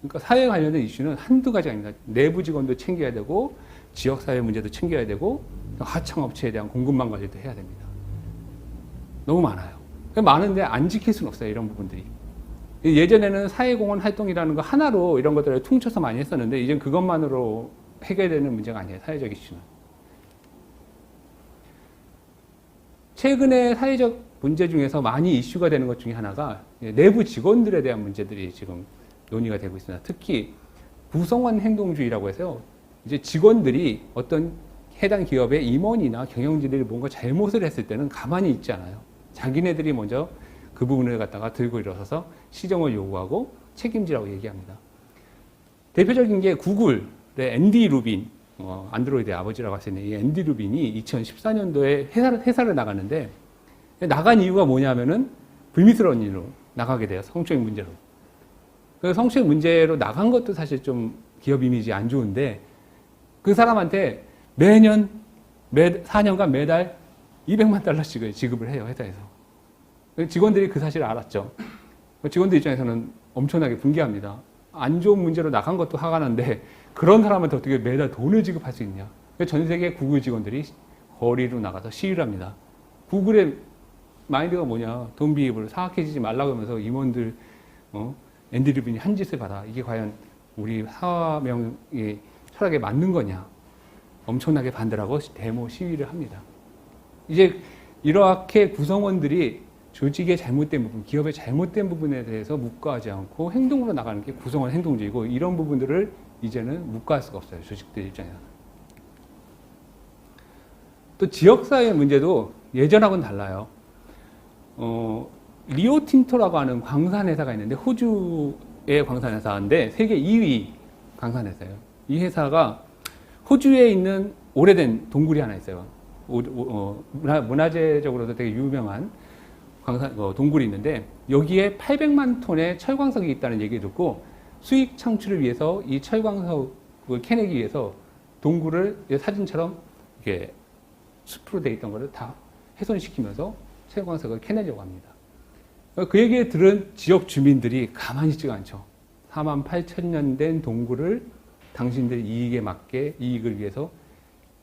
B: 그러니까 사회 관련된 이슈는 한두 가지가 아닙니다. 내부 직원도 챙겨야 되고 지역사회 문제도 챙겨야 되고 하청업체에 대한 공급망 관리도 해야 됩니다. 너무 많아요. 많은데 안 지킬 수는 없어요. 이런 부분들이. 예전에는 사회공헌 활동이라는 거 하나로 이런 것들을 퉁쳐서 많이 했었는데 이젠 그것만으로 해결되는 문제가 아니에요. 사회적 이슈는. 최근에 사회적 문제 중에서 많이 이슈가 되는 것 중에 하나가 내부 직원들에 대한 문제들이 지금 논의가 되고 있습니다. 특히 구성원 행동주의라고 해서요. 이제 직원들이 어떤 해당 기업의 임원이나 경영진들이 뭔가 잘못을 했을 때는 가만히 있지 않아요. 자기네들이 먼저 그 부분을 갖다가 들고 일어서서 시정을 요구하고 책임지라고 얘기합니다. 대표적인 게 구글의 앤디 루빈, 안드로이드의 아버지라고 할 수 있는 이 앤디 루빈이 2014년도에 회사를 나갔는데 나간 이유가 뭐냐면은 불미스러운 일로 나가게 돼요. 성추행 문제로. 그 성추행 문제로 나간 것도 사실 좀 기업 이미지 안 좋은데 그 사람한테 매년 4년간 매달 $200만 지급을 해요. 회사에서. 직원들이 그 사실을 알았죠. 직원들 입장에서는 엄청나게 분개합니다. 안 좋은 문제로 나간 것도 화가 나는데 그런 사람한테 어떻게 매달 돈을 지급할 수 있냐. 전 세계 구글 직원들이 거리로 나가서 시위를 합니다. 구글의 마인드가 뭐냐. 돈 비입을 사악해지지 말라고 하면서 임원들 앤디 루빈이 한 짓을 봐라. 이게 과연 우리 사명의 철학에 맞는 거냐. 엄청나게 반대를 하고 데모 시위를 합니다. 이제 이렇게 구성원들이 조직의 잘못된 부분, 기업의 잘못된 부분에 대해서 묵과하지 않고 행동으로 나가는 게 구성원 행동주의고 이런 부분들을 이제는 묵과할 수가 없어요. 조직들 입장에서는. 또 지역사회 문제도 예전하고는 달라요. 리오 틴토라고 하는 광산회사가 있는데 호주의 광산회사인데 세계 2위 광산회사예요. 이 회사가 호주에 있는 오래된 동굴이 하나 있어요. 문화재적으로도 되게 유명한 동굴이 있는데 여기에 800만 톤의 철광석이 있다는 얘기 듣고 수익 창출을 위해서 이 철광석을 캐내기 위해서 동굴을 사진처럼 이렇게 숲으로 되어 있던 것을 다 훼손시키면서 철광석을 캐내려고 합니다. 그 얘기를 들은 지역 주민들이 가만히 있지가 않죠. 48,000년 된 동굴을 당신들 이익에 맞게 이익을 위해서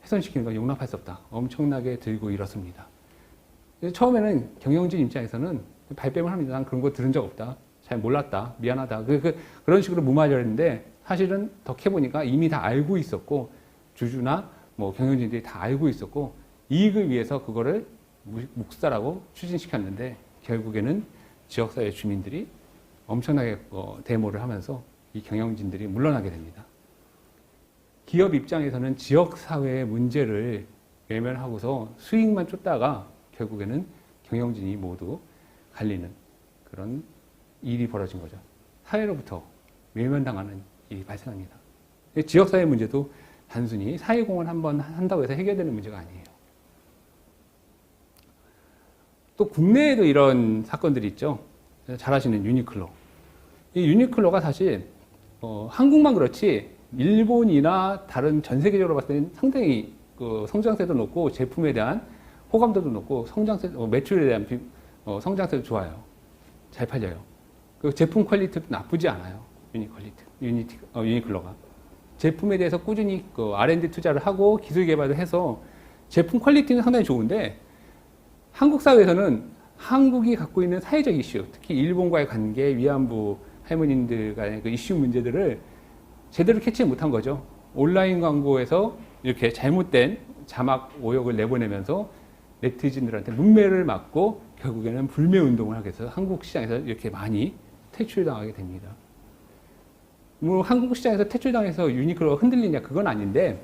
B: 훼손시키는 건 용납할 수 없다. 엄청나게 들고 일었습니다. 처음에는 경영진 입장에서는 발뺌을 합니다. 난 그런 거 들은 적 없다. 잘 몰랐다. 미안하다. 그런 식으로 무마절인데 사실은 더 캐보니까 이미 다 알고 있었고 주주나 뭐 경영진들이 다 알고 있었고 이익을 위해서 그거를 묵살하고 추진시켰는데 결국에는 지역사회 주민들이 엄청나게 데모를 하면서 이 경영진들이 물러나게 됩니다. 기업 입장에서는 지역사회의 문제를 외면하고서 수익만 쫓다가 결국에는 경영진이 모두 갈리는 그런 일이 벌어진 거죠. 사회로부터 외면당하는 일이 발생합니다. 지역사회 문제도 단순히 사회공헌 한번 한다고 해서 해결되는 문제가 아니에요. 또 국내에도 이런 사건들이 있죠. 잘 아시는 유니클로. 이 유니클로가 사실 한국만 그렇지 일본이나 다른 전 세계적으로 봤을 때는 상당히 성장세도 높고 제품에 대한 호감도도 높고 성장세, 매출에 대한 성장세도 좋아요. 잘 팔려요. 그 제품 퀄리티도 나쁘지 않아요. 유니클로가. 제품에 대해서 꾸준히 R&D 투자를 하고 기술 개발을 해서 제품 퀄리티는 상당히 좋은데 한국 사회에서는 한국이 갖고 있는 사회적 이슈, 특히 일본과의 관계, 위안부 할머님들 간의 그 이슈 문제들을 제대로 캐치 못한 거죠. 온라인 광고에서 이렇게 잘못된 자막 오역을 내보내면서 네티즌들한테 문매를 맞고 결국에는 불매 운동을 하게 해서 한국 시장에서 이렇게 많이 퇴출당하게 됩니다. 뭐 한국 시장에서 퇴출당해서 유니클로가 흔들리냐 그건 아닌데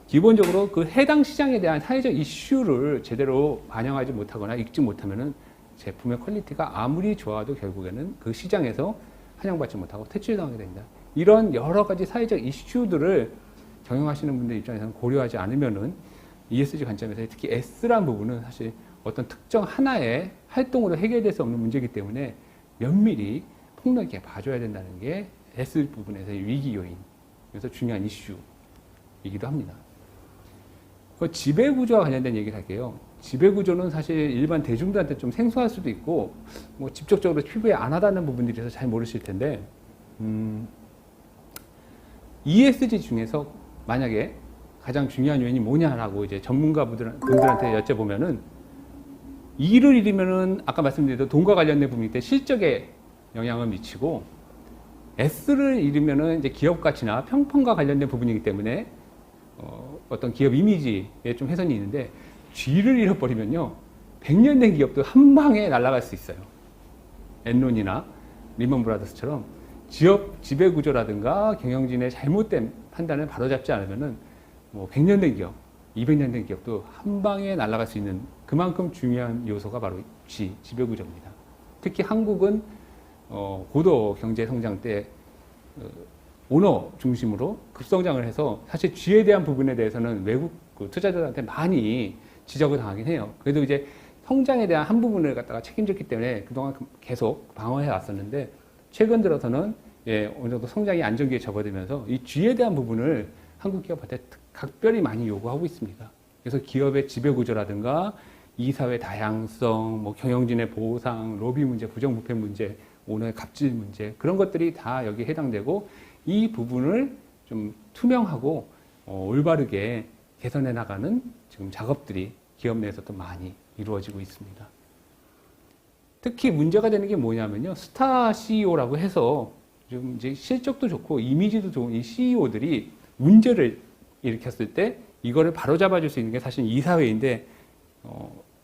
B: 기본적으로 그 해당 시장에 대한 사회적 이슈를 제대로 반영하지 못하거나 읽지 못하면은 제품의 퀄리티가 아무리 좋아도 결국에는 그 시장에서 환영받지 못하고 퇴출당하게 됩니다. 이런 여러 가지 사회적 이슈들을 경영하시는 분들 입장에서는 고려하지 않으면은 ESG 관점에서 특히 S라는 부분은 사실 어떤 특정 하나의 활동으로 해결될 수 없는 문제이기 때문에 면밀히 폭넓게 봐줘야 된다는 게 S 부분에서의 위기 요인, 그래서 중요한 이슈이기도 합니다. 그 지배구조와 관련된 얘기를 할게요. 지배구조는 사실 일반 대중들한테 좀 생소할 수도 있고, 뭐 직접적으로 피부에 안 와닿는 부분들이 있어서 잘 모르실 텐데, ESG 중에서 만약에 가장 중요한 요인이 뭐냐라고 이제 전문가분들한테 여쭤보면은, E를 잃으면은 아까 말씀드린 돈과 관련된 부분일 때 실적에 영향을 미치고, S를 잃으면은 이제 기업 가치나 평판과 관련된 부분이기 때문에 어떤 기업 이미지에 좀 훼손이 있는데, G를 잃어버리면요 100년 된 기업도 한 방에 날아갈 수 있어요. 엔론이나 리먼 브라더스처럼 지배구조라든가 경영진의 잘못된 판단을 바로잡지 않으면은 뭐 100년 된 기업, 200년 된 기업도 한 방에 날아갈 수 있는 그만큼 중요한 요소가 바로 지배구조입니다. 특히 한국은 고도 경제 성장 때 오너 중심으로 급성장을 해서 사실 G에 대한 부분에 대해서는 외국 투자자들한테 많이 지적을 당하긴 해요. 그래도 이제 성장에 대한 한 부분을 갖다가 책임졌기 때문에 그동안 계속 방어해 왔었는데 최근 들어서는 어느 정도 성장이 안정기에 접어들면서 이 G에 대한 부분을 한국 기업한테 각별히 많이 요구하고 있습니다. 그래서 기업의 지배구조라든가 이사회 다양성, 뭐 경영진의 보상, 로비 문제, 부정부패 문제, 오너의 갑질 문제 그런 것들이 다 여기에 해당되고 이 부분을 좀 투명하고 올바르게 개선해 나가는 지금 작업들이 기업 내에서도 많이 이루어지고 있습니다. 특히 문제가 되는 게 뭐냐면요. 스타 CEO라고 해서 좀 이제 실적도 좋고 이미지도 좋은 이 CEO들이 문제를 일으켰을 때 이거를 바로잡아 줄 수 있는 게 사실 이사회인데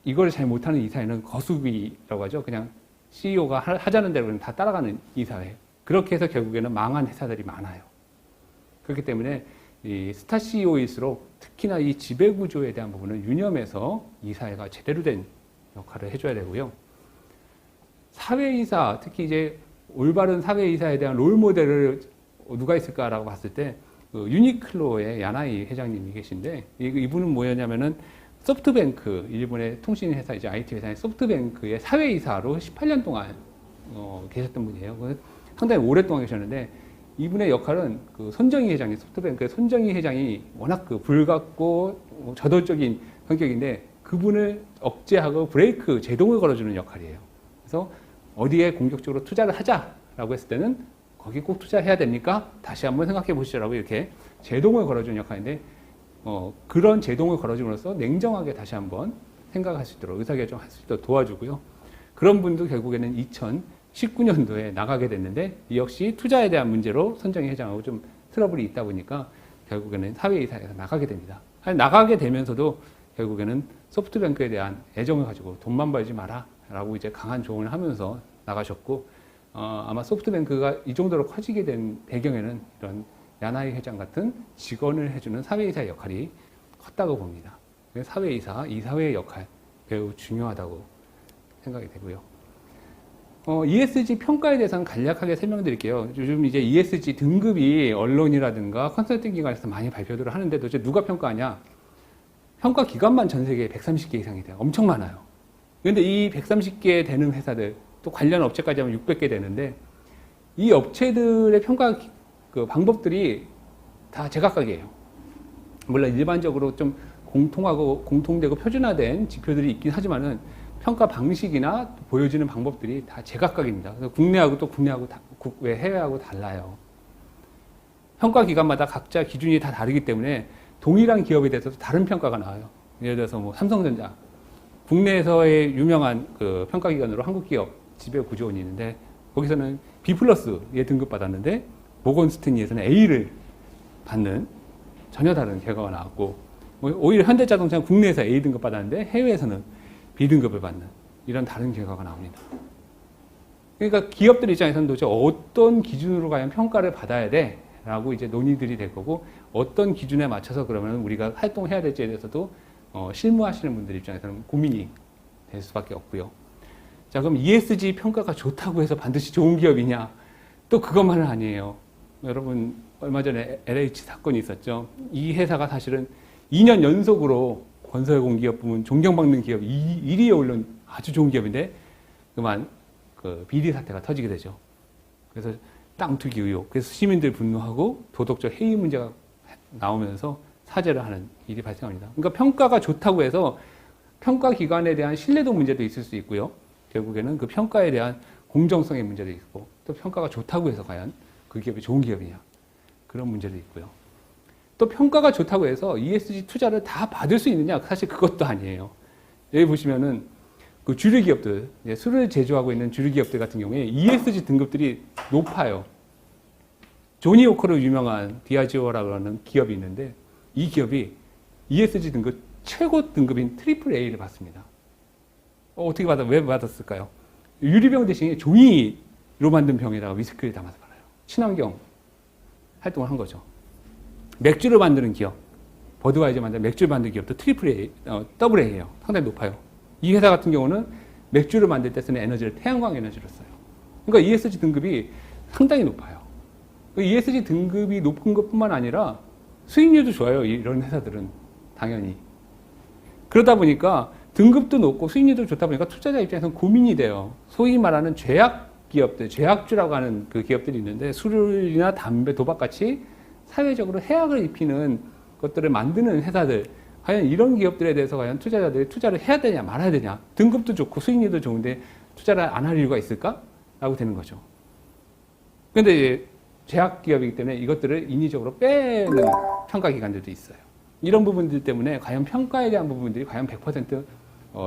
B: 이걸 잘 못하는 이사회는 거수비라고 하죠. 그냥 CEO가 하자는 대로 다 따라가는 이사회. 그렇게 해서 결국에는 망한 회사들이 많아요. 그렇기 때문에 이 스타 CEO일수록 특히나 이 지배구조에 대한 부분을 유념해서 이사회가 제대로 된 역할을 해줘야 되고요. 사회이사, 특히 이제 올바른 사회이사에 대한 롤모델을 누가 있을까라고 봤을 때 유니클로의 야나이 회장님이 계신데 이분은 뭐였냐면은 소프트뱅크, 일본의 통신회사, 이제 IT 회사의 소프트뱅크의 사회이사로 18년 동안 계셨던 분이에요. 상당히 오랫동안 계셨는데 이분의 역할은 손정희 회장이, 소프트뱅크의 손정희 회장이 워낙 불같고 저돌적인 성격인데 그분을 억제하고 브레이크, 제동을 걸어주는 역할이에요. 그래서 어디에 공격적으로 투자를 하자라고 했을 때는 거기 꼭 투자해야 됩니까? 다시 한번 생각해 보시라고 이렇게 제동을 걸어주는 역할인데 그런 제동을 걸어줌으로써 냉정하게 다시 한번 생각할 수 있도록 의사결정할 수 있도록 도와주고요. 그런 분도 결국에는 2019년도에 나가게 됐는데 이 역시 투자에 대한 문제로 선정위 회장하고 좀 트러블이 있다 보니까 결국에는 사회이사에서 나가게 됩니다. 아니, 나가게 되면서도 결국에는 소프트뱅크에 대한 애정을 가지고 돈만 벌지 마라 라고 이제 강한 조언을 하면서 나가셨고 아마 소프트뱅크가 이 정도로 커지게 된 배경에는 이런 야나이 회장 같은 직원을 해주는 사회이사의 역할이 컸다고 봅니다. 사회이사, 이사회의 역할 매우 중요하다고 생각이 되고요. ESG 평가에 대해서는 간략하게 설명드릴게요. 요즘 이제 ESG 등급이 언론이라든가 컨설팅 기관에서 많이 발표들을 하는데 도대체 누가 평가하냐? 평가 기관만 전 세계에 130개 이상이 돼요. 엄청 많아요. 그런데 이 130개 되는 회사들, 또 관련 업체까지 하면 600개 되는데 이 업체들의 평가 그 방법들이 다 제각각이에요. 물론 일반적으로 좀 공통되고 표준화된 지표들이 있긴 하지만은 평가 방식이나 보여지는 방법들이 다 제각각입니다. 그래서 국내하고 국외 해외하고 달라요. 평가 기관마다 각자 기준이 다 다르기 때문에 동일한 기업에 대해서도 다른 평가가 나와요. 예를 들어서 뭐 삼성전자, 국내에서의 유명한 그 평가 기관으로 한국 기업 지배 구조원이 있는데 거기서는 B+에 등급받았는데 모건스탠리에서는 A를 받는 전혀 다른 결과가 나왔고 뭐 오히려 현대자동차는 국내에서 A 등급 받았는데 해외에서는 B 등급을 받는 이런 다른 결과가 나옵니다. 그러니까 기업들 입장에서는 도대체 어떤 기준으로 과연 평가를 받아야 돼? 라고 이제 논의들이 될 거고 어떤 기준에 맞춰서 그러면 우리가 활동해야 될지에 대해서도 실무하시는 분들 입장에서는 고민이 될 수밖에 없고요. 자, 그럼 ESG 평가가 좋다고 해서 반드시 좋은 기업이냐? 또 그것만은 아니에요. 여러분 얼마 전에 LH 사건이 있었죠. 이 회사가 사실은 2년 연속으로 건설공기업 부문 존경받는 기업 1위에 올른 아주 좋은 기업인데 그만 그 비리 사태가 터지게 되죠. 그래서 땅 투기 의혹, 그래서 시민들 분노하고 도덕적 해이 문제가 나오면서 사죄를 하는 일이 발생합니다. 그러니까 평가가 좋다고 해서 평가 기관에 대한 신뢰도 문제도 있을 수 있고요. 결국에는 그 평가에 대한 공정성의 문제도 있고 또 평가가 좋다고 해서 과연 그 기업이 좋은 기업이냐 그런 문제도 있고요. 또 평가가 좋다고 해서 ESG 투자를 다 받을 수 있느냐? 사실 그것도 아니에요. 여기 보시면은 그 주류 기업들, 술을 제조하고 있는 주류 기업들 같은 경우에 ESG 등급들이 높아요. 조니 워커로 유명한 디아지오라고 하는 기업이 있는데 이 기업이 ESG 등급 최고 등급인 트리플 A를 받습니다. 어떻게 왜 받았을까요? 유리병 대신에 종이로 만든 병에다가 위스키를 담아서 팔아요. 친환경 활동을 한 거죠. 맥주를 만드는 기업, 버드와이저 만드는 맥주를 만드는 기업도 트리플 A, 더블 A예요. 상당히 높아요. 이 회사 같은 경우는 맥주를 만들 때 쓰는 에너지를 태양광 에너지로 써요. 그러니까 ESG 등급이 상당히 높아요. ESG 등급이 높은 것뿐만 아니라 수익률도 좋아요. 이런 회사들은 당연히. 그러다 보니까 등급도 높고 수익률도 좋다 보니까 투자자 입장에서는 고민이 돼요. 소위 말하는 죄악 기업들, 죄악주라고 하는 그 기업들이 있는데 술이나 담배, 도박같이 사회적으로 해악을 입히는 것들을 만드는 회사들, 과연 이런 기업들에 대해서 과연 투자자들이 투자를 해야 되냐 말아야 되냐, 등급도 좋고 수익률도 좋은데 투자를 안 할 이유가 있을까? 라고 되는 거죠. 그런데 이제 제약 기업이기 때문에 이것들을 인위적으로 빼는 평가 기관들도 있어요. 이런 부분들 때문에 과연 평가에 대한 부분들이 과연 100%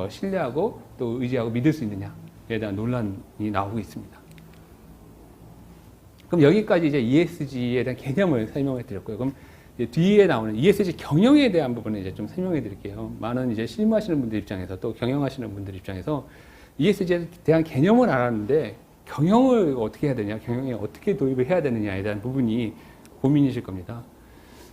B: 신뢰하고 또 의지하고 믿을 수 있느냐에 대한 논란이 나오고 있습니다. 그럼 여기까지 이제 ESG에 대한 개념을 설명해 드렸고요. 그럼 이제 뒤에 나오는 ESG 경영에 대한 부분을 이제 좀 설명해 드릴게요. 많은 이제 실무하시는 분들 입장에서 또 경영하시는 분들 입장에서 ESG에 대한 개념을 알았는데 경영을 어떻게 해야 되냐, 경영에 어떻게 도입을 해야 되느냐에 대한 부분이 고민이실 겁니다.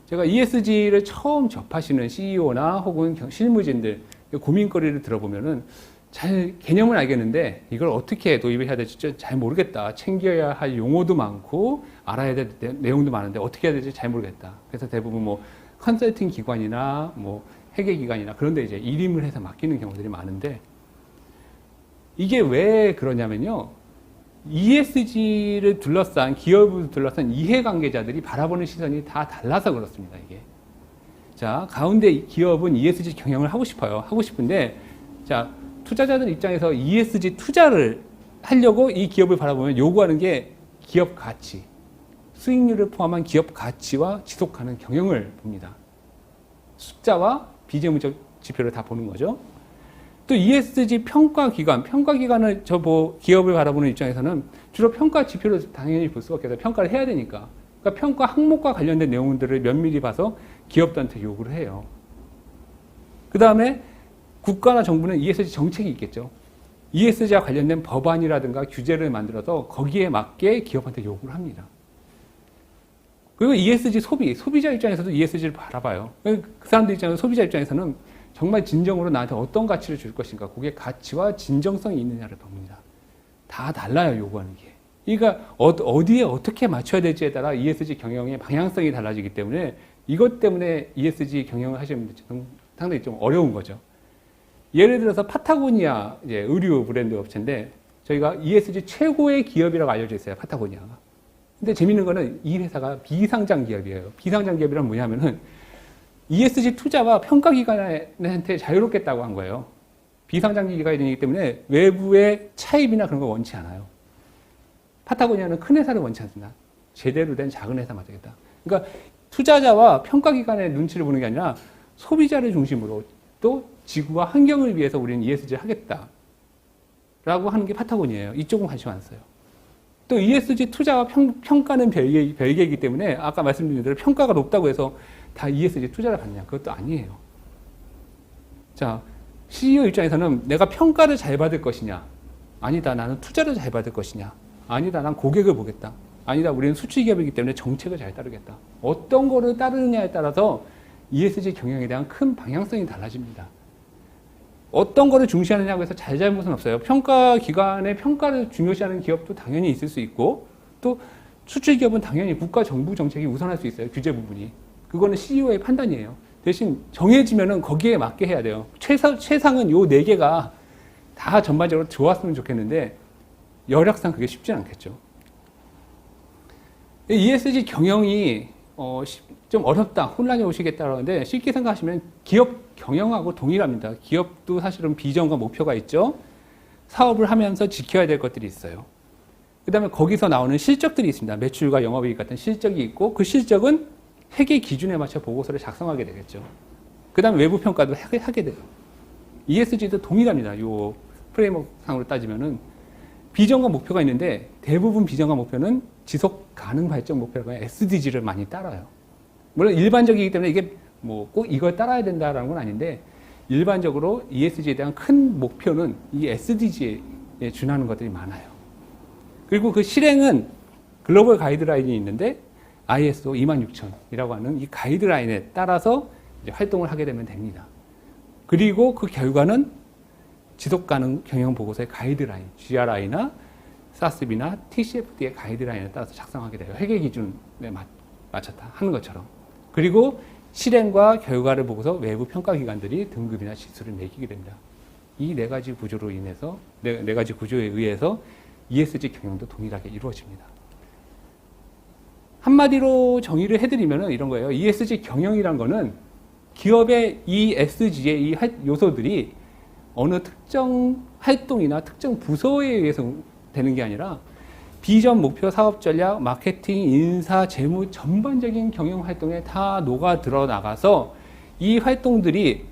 B: 제가 ESG를 처음 접하시는 CEO나 혹은 실무진들 고민거리를 들어보면은 잘 개념을 알겠는데 이걸 어떻게 도입을 해야 될지 잘 모르겠다. 챙겨야 할 용어도 많고 알아야 될 내용도 많은데 어떻게 해야 될지 잘 모르겠다. 그래서 대부분 뭐 컨설팅 기관이나 뭐 회계 기관이나 그런 데 이제 일임을 해서 맡기는 경우들이 많은데 이게 왜 그러냐면요. ESG를 둘러싼 기업을 둘러싼 이해관계자들이 바라보는 시선이 다 달라서 그렇습니다. 이게. 자, 가운데 기업은 ESG 경영을 하고 싶어요. 하고 싶은데 자, 투자자들 입장에서 ESG 투자를 하려고 이 기업을 바라보면 요구하는 게 기업 가치, 수익률을 포함한 기업 가치와 지속하는 경영을 봅니다. 숫자와 비재무적 지표를 다 보는 거죠. 또 ESG 평가기관을 기업을 바라보는 입장에서는 주로 평가 지표를 당연히 볼 수밖에 없어요. 평가를 해야 되니까. 그러니까 평가 항목과 관련된 내용들을 면밀히 봐서 기업들한테 요구를 해요. 그 다음에 국가나 정부는 ESG 정책이 있겠죠. ESG와 관련된 법안이라든가 규제를 만들어서 거기에 맞게 기업한테 요구를 합니다. 그리고 ESG 소비자 입장에서도 ESG를 바라봐요. 그 사람들 입장에서 소비자 입장에서는 정말 진정으로 나한테 어떤 가치를 줄 것인가, 그게 가치와 진정성이 있느냐를 봅니다. 다 달라요, 요구하는 게. 그러니까 어디에 어떻게 맞춰야 될지에 따라 ESG 경영의 방향성이 달라지기 때문에 이것 때문에 ESG 경영을 하시는 분들 상당히 좀 어려운 거죠. 예를 들어서 파타고니아 의류 브랜드 업체인데 저희가 ESG 최고의 기업이라고 알려져 있어요, 파타고니아가. 근데 재밌는 거는 이 회사가 비상장 기업이에요. 비상장 기업이란 뭐냐면은 ESG 투자가 평가기관한테 자유롭겠다고 한 거예요. 비상장 기관이기 때문에 외부의 차입이나 그런 거 원치 않아요. 파타고니아는 큰 회사를 원치 않습니다. 제대로 된 작은 회사만 되겠다. 그러니까 투자자와 평가기관의 눈치를 보는 게 아니라 소비자를 중심으로 또 지구와 환경을 위해서 우리는 ESG를 하겠다라고 하는 게 파타고니아예요. 이쪽은 관심 안 써요. 또 ESG 투자와 평가는 별개이기 때문에 아까 말씀드린 대로 평가가 높다고 해서 다 ESG 투자를 받냐? 그것도 아니에요. 자, CEO 입장에서는 내가 평가를 잘 받을 것이냐? 아니다, 나는 투자를 잘 받을 것이냐? 아니다, 난 고객을 보겠다. 아니다, 우리는 수출기업이기 때문에 정책을 잘 따르겠다. 어떤 거를 따르느냐에 따라서 ESG 경영에 대한 큰 방향성이 달라집니다. 어떤 거를 중시하느냐고 해서 잘잘못은 없어요. 평가기관의 평가를 중요시하는 기업도 당연히 있을 수 있고, 또 수출기업은 당연히 국가 정부 정책이 우선할 수 있어요. 규제 부분이. 그거는 CEO의 판단이에요. 대신 정해지면은 거기에 맞게 해야 돼요. 최상은 요 4개가 다 전반적으로 좋았으면 좋겠는데 여력상 그게 쉽진 않겠죠. ESG 경영이 좀 어렵다, 혼란이 오시겠다 그러는데 쉽게 생각하시면 기업 경영하고 동일합니다. 기업도 사실은 비전과 목표가 있죠. 사업을 하면서 지켜야 될 것들이 있어요. 그 다음에 거기서 나오는 실적들이 있습니다. 매출과 영업이익 같은 실적이 있고 그 실적은 회계 기준에 맞춰 보고서를 작성하게 되겠죠. 그 다음에 외부 평가도 하게 돼요. ESG도 동일합니다. 이 프레임워크상으로 따지면은 비전과 목표가 있는데 대부분 비전과 목표는 지속 가능 발전 목표라고 SDG를 많이 따라요. 물론 일반적이기 때문에 이게 뭐 꼭 이걸 따라야 된다라는 건 아닌데 일반적으로 ESG에 대한 큰 목표는 이 SDG에 준하는 것들이 많아요. 그리고 그 실행은 글로벌 가이드라인이 있는데 ISO 26000이라고 하는 이 가이드라인에 따라서 이제 활동을 하게 되면 됩니다. 그리고 그 결과는 지속가능 경영보고서의 가이드라인, GRI나 SASB나 TCFD의 가이드라인에 따라서 작성하게 돼요. 회계 기준에 맞췄다 하는 것처럼. 그리고 실행과 결과를 보고서 외부 평가기관들이 등급이나 지수를 매기게 됩니다. 이 4가지 구조로 인해서, 4가지 구조에 의해서 ESG 경영도 동일하게 이루어집니다. 한마디로 정의를 해드리면 이런 거예요. ESG 경영이란 거는 기업의 ESG의 이 요소들이 어느 특정 활동이나 특정 부서에 의해서 되는 게 아니라 비전, 목표, 사업 전략, 마케팅, 인사, 재무 전반적인 경영 활동에 다 녹아 들어나가서 이 활동들이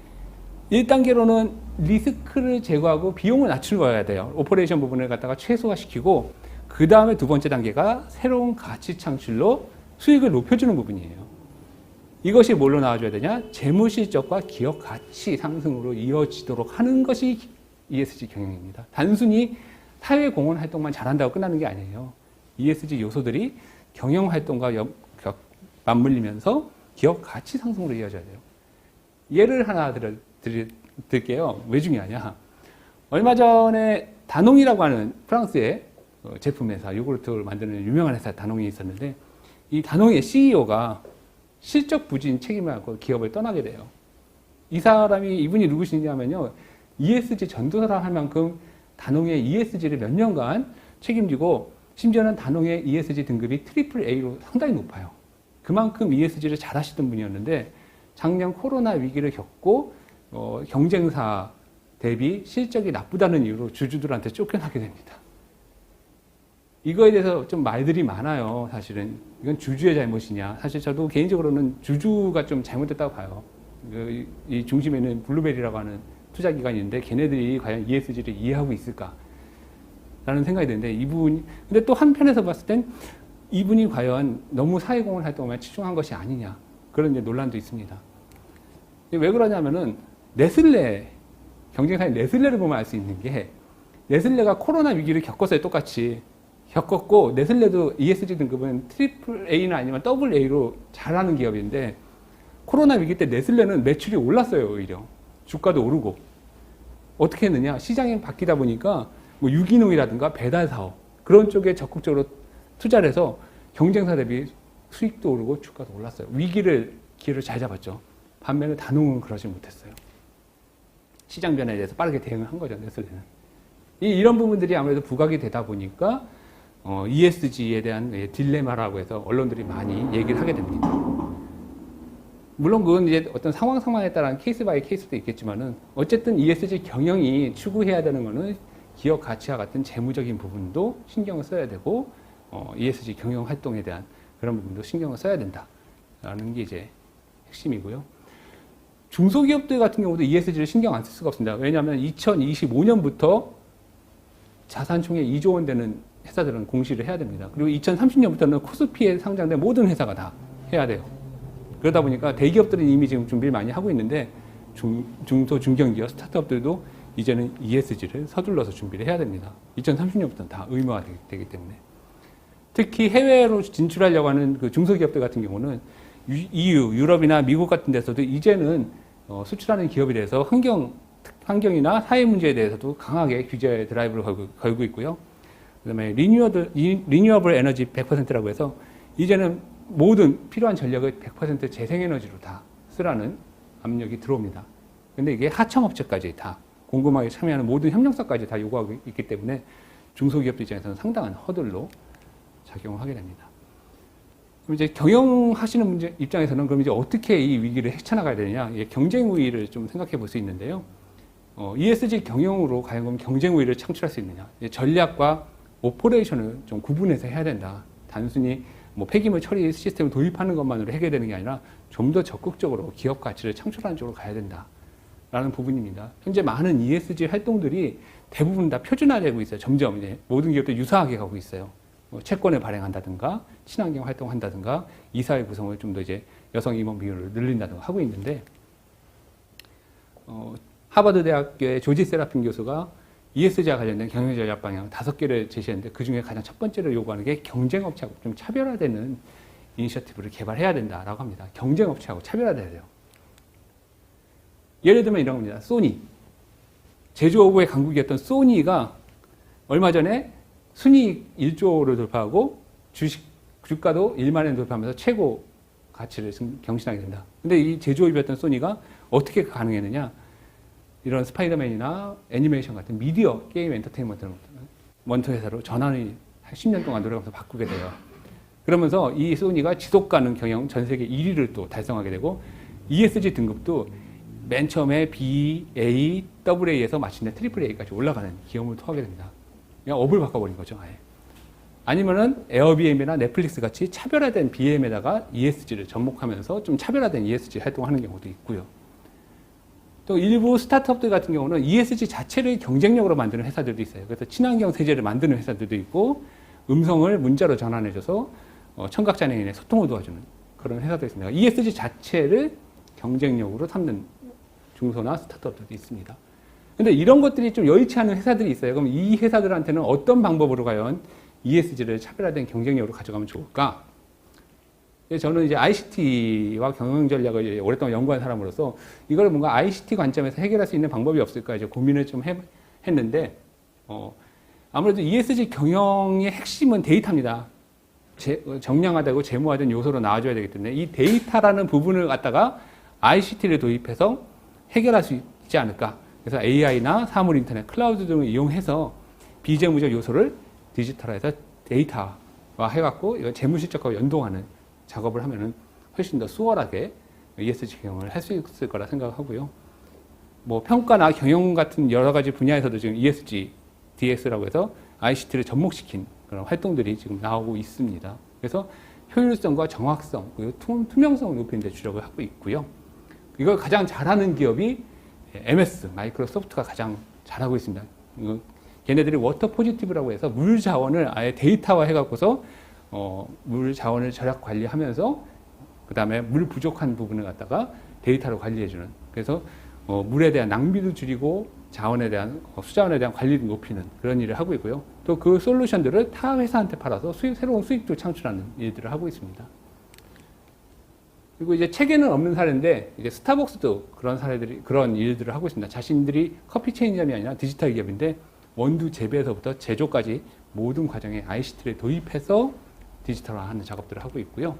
B: 1단계로는 리스크를 제거하고 비용을 낮추어야 돼요. 오퍼레이션 부분을 갖다가 최소화시키고 그 다음에 두 번째 단계가 새로운 가치 창출로 수익을 높여주는 부분이에요. 이것이 뭘로 나와줘야 되냐? 재무 실적과 기업 가치 상승으로 이어지도록 하는 것이 ESG 경영입니다. 단순히 사회 공헌 활동만 잘한다고 끝나는 게 아니에요. ESG 요소들이 경영 활동과 맞물리면서 기업 가치 상승으로 이어져야 돼요. 예를 하나 드릴게요. 왜 중요하냐? 얼마 전에 다농이라고 하는 프랑스의 제품 회사, 요구르트를 만드는 유명한 회사 다농이 있었는데 이 다농의 CEO가 실적 부진 책임을 안고 기업을 떠나게 돼요. 이분이 누구시냐면요. ESG 전도사라 할 만큼 다농의 ESG를 몇 년간 책임지고 심지어는 다농의 ESG 등급이 AAA로 상당히 높아요. 그만큼 ESG를 잘 하시던 분이었는데 작년 코로나 위기를 겪고 경쟁사 대비 실적이 나쁘다는 이유로 주주들한테 쫓겨나게 됩니다. 이거에 대해서 좀 말들이 많아요. 사실은 이건 주주의 잘못이냐. 사실 저도 개인적으로는 주주가 좀 잘못됐다고 봐요. 이 중심에 있는 블루베리라고 하는 투자 기관인데 걔네들이 과연 ESG를 이해하고 있을까? 라는 생각이 드는데 근데 또 한편에서 봤을 땐 이분이 과연 너무 사회공헌 활동에 치중한 것이 아니냐. 그런 이제 논란도 있습니다. 왜 그러냐면은 네슬레, 경쟁사인 네슬레를 보면 알 수 있는 게 네슬레가 코로나 위기를 겪었어요. 똑같이. 겪었고 네슬레도 ESG 등급은 트리플 A는 아니면 더블 A로 잘하는 기업인데 코로나 위기 때 네슬레는 매출이 올랐어요. 오히려. 주가도 오르고. 어떻게 했느냐. 시장이 바뀌다 보니까 뭐 유기농이라든가 배달 사업 그런 쪽에 적극적으로 투자를 해서 경쟁사 대비 수익도 오르고 주가도 올랐어요. 기회를 잘 잡았죠. 반면에 단홍은 그러지 못했어요. 시장 변화에 대해서 빠르게 대응을 한 거죠. 네슬레는. 이런 부분들이 아무래도 부각이 되다 보니까 ESG에 대한 딜레마라고 해서 언론들이 많이 얘기를 하게 됩니다. 물론 그건 이제 어떤 상황에 따른 케이스 바이 케이스도 있겠지만은 어쨌든 ESG 경영이 추구해야 되는 거는 기업 가치와 같은 재무적인 부분도 신경을 써야 되고 ESG 경영 활동에 대한 그런 부분도 신경을 써야 된다라는 게 이제 핵심이고요. 중소기업들 같은 경우도 ESG를 신경 안 쓸 수가 없습니다. 왜냐하면 2025년부터 자산총액 2조 원 되는 회사들은 공시를 해야 됩니다. 그리고 2030년부터는 코스피에 상장된 모든 회사가 다 해야 돼요. 그러다 보니까 대기업들은 이미 지금 준비를 많이 하고 있는데 중소 중견기업 스타트업들도 이제는 ESG를 서둘러서 준비를 해야 됩니다. 2030년부터는 다 의무화되기 때문에. 특히 해외로 진출하려고 하는 그 중소기업들 같은 경우는 EU, 유럽이나 미국 같은 데서도 이제는 수출하는 기업에 대해서 환경이나 사회 문제에 대해서도 강하게 규제 드라이브를 걸고 있고요. 그다음에 리뉴어블 에너지 100%라고 해서 이제는 모든 필요한 전력을 100% 재생에너지로 다 쓰라는 압력이 들어옵니다. 근데 이게 하청업체까지 다 꼼꼼하게 참여하는 모든 협력사까지 다 요구하고 있기 때문에 중소기업들 입장에서는 상당한 허들로 작용을 하게 됩니다. 그럼 이제 경영하시는 입장에서는 그럼 이제 어떻게 이 위기를 헤쳐나가야 되느냐? 경쟁 우위를 좀 생각해 볼 수 있는데요. ESG 경영으로 과연 그럼 경쟁 우위를 창출할 수 있느냐? 전략과 오퍼레이션을 좀 구분해서 해야 된다. 단순히 뭐 폐기물 처리 시스템을 도입하는 것만으로 해결되는 게 아니라 좀 더 적극적으로 기업 가치를 창출하는 쪽으로 가야 된다라는 부분입니다. 현재 많은 ESG 활동들이 대부분 다 표준화되고 있어요. 점점 이제 모든 기업들 유사하게 가고 있어요. 뭐 채권을 발행한다든가 친환경 활동한다든가 이사회 구성을 좀 더 이제 여성 임원 비율을 늘린다든가 하고 있는데 하버드 대학교의 조지 세라핀 교수가 ESG와 관련된 경영 전략 방향 5개를 제시했는데 그 중에 가장 첫 번째로 요구하는 게 경쟁업체하고 좀 차별화되는 이니셔티브를 개발해야 된다라고 합니다. 경쟁업체하고 차별화돼야 돼요. 예를 들면 이런 겁니다. 소니. 제조업의 강국이었던 소니가 얼마 전에 순이익 1조를 돌파하고 주가도 1만 원 돌파하면서 최고 가치를 경신하게 된다. 근데 이 제조업이었던 소니가 어떻게 가능했느냐? 이런 스파이더맨이나 애니메이션 같은 미디어, 게임, 엔터테인먼트 회사로 전환이 10년 동안 노력하면서 바꾸게 돼요. 그러면서 이 소니가 지속 가능 경영 전 세계 1위를 또 달성하게 되고 ESG 등급도 맨 처음에 B, A, AA에서 마침내 트리플 A까지 올라가는 기업을 토하게 됩니다. 그냥 업을 바꿔버린 거죠, 아예. 아니면은 에어비앤비나 넷플릭스 같이 차별화된 BM에다가 ESG를 접목하면서 좀 차별화된 ESG 활동하는 경우도 있고요. 또 일부 스타트업들 같은 경우는 ESG 자체를 경쟁력으로 만드는 회사들도 있어요. 그래서 친환경 세제를 만드는 회사들도 있고 음성을 문자로 전환해줘서 청각장애인의 소통을 도와주는 그런 회사도 있습니다. ESG 자체를 경쟁력으로 삼는 중소나 스타트업들도 있습니다. 근데 이런 것들이 좀 여의치 않은 회사들이 있어요. 그럼 이 회사들한테는 어떤 방법으로 과연 ESG를 차별화된 경쟁력으로 가져가면 좋을까? 저는 이제 ICT와 경영 전략을 오랫동안 연구한 사람으로서 이걸 뭔가 ICT 관점에서 해결할 수 있는 방법이 없을까 이제 고민을 좀 했는데, 아무래도 ESG 경영의 핵심은 데이터입니다. 정량화되고 재무화된 요소로 나와줘야 되기 때문에 이 데이터라는 부분을 갖다가 ICT를 도입해서 해결할 수 있지 않을까. 그래서 AI나 사물 인터넷, 클라우드 등을 이용해서 비재무적 요소를 디지털화해서 데이터화 해갖고 이거 재무실적하고 연동하는 작업을 하면은 훨씬 더 수월하게 ESG 경영을 할 수 있을 거라 생각하고요. 뭐 평가나 경영 같은 여러 가지 분야에서도 지금 ESG, DX라고 해서 ICT를 접목시킨 그런 활동들이 지금 나오고 있습니다. 그래서 효율성과 정확성, 그리고 투명성을 높이는 데 주력을 하고 있고요. 이걸 가장 잘하는 기업이 MS, 마이크로소프트가 가장 잘하고 있습니다. 걔네들이 워터 포지티브라고 해서 물 자원을 아예 데이터화 해갖고서 물 자원을 절약 관리하면서 그 다음에 물 부족한 부분을 갖다가 데이터로 관리해주는, 그래서 물에 대한 낭비도 줄이고 자원에 대한 수자원에 대한 관리를 높이는 그런 일을 하고 있고요. 또 그 솔루션들을 타 회사한테 팔아서 새로운 수익도 창출하는 일들을 하고 있습니다. 그리고 이제 책에는 없는 사례인데 이제 스타벅스도 그런 일들을 하고 있습니다. 자신들이 커피 체인점이 아니라 디지털 기업인데 원두 재배에서부터 제조까지 모든 과정에 ICT를 도입해서 디지털화하는 작업들을 하고 있고요.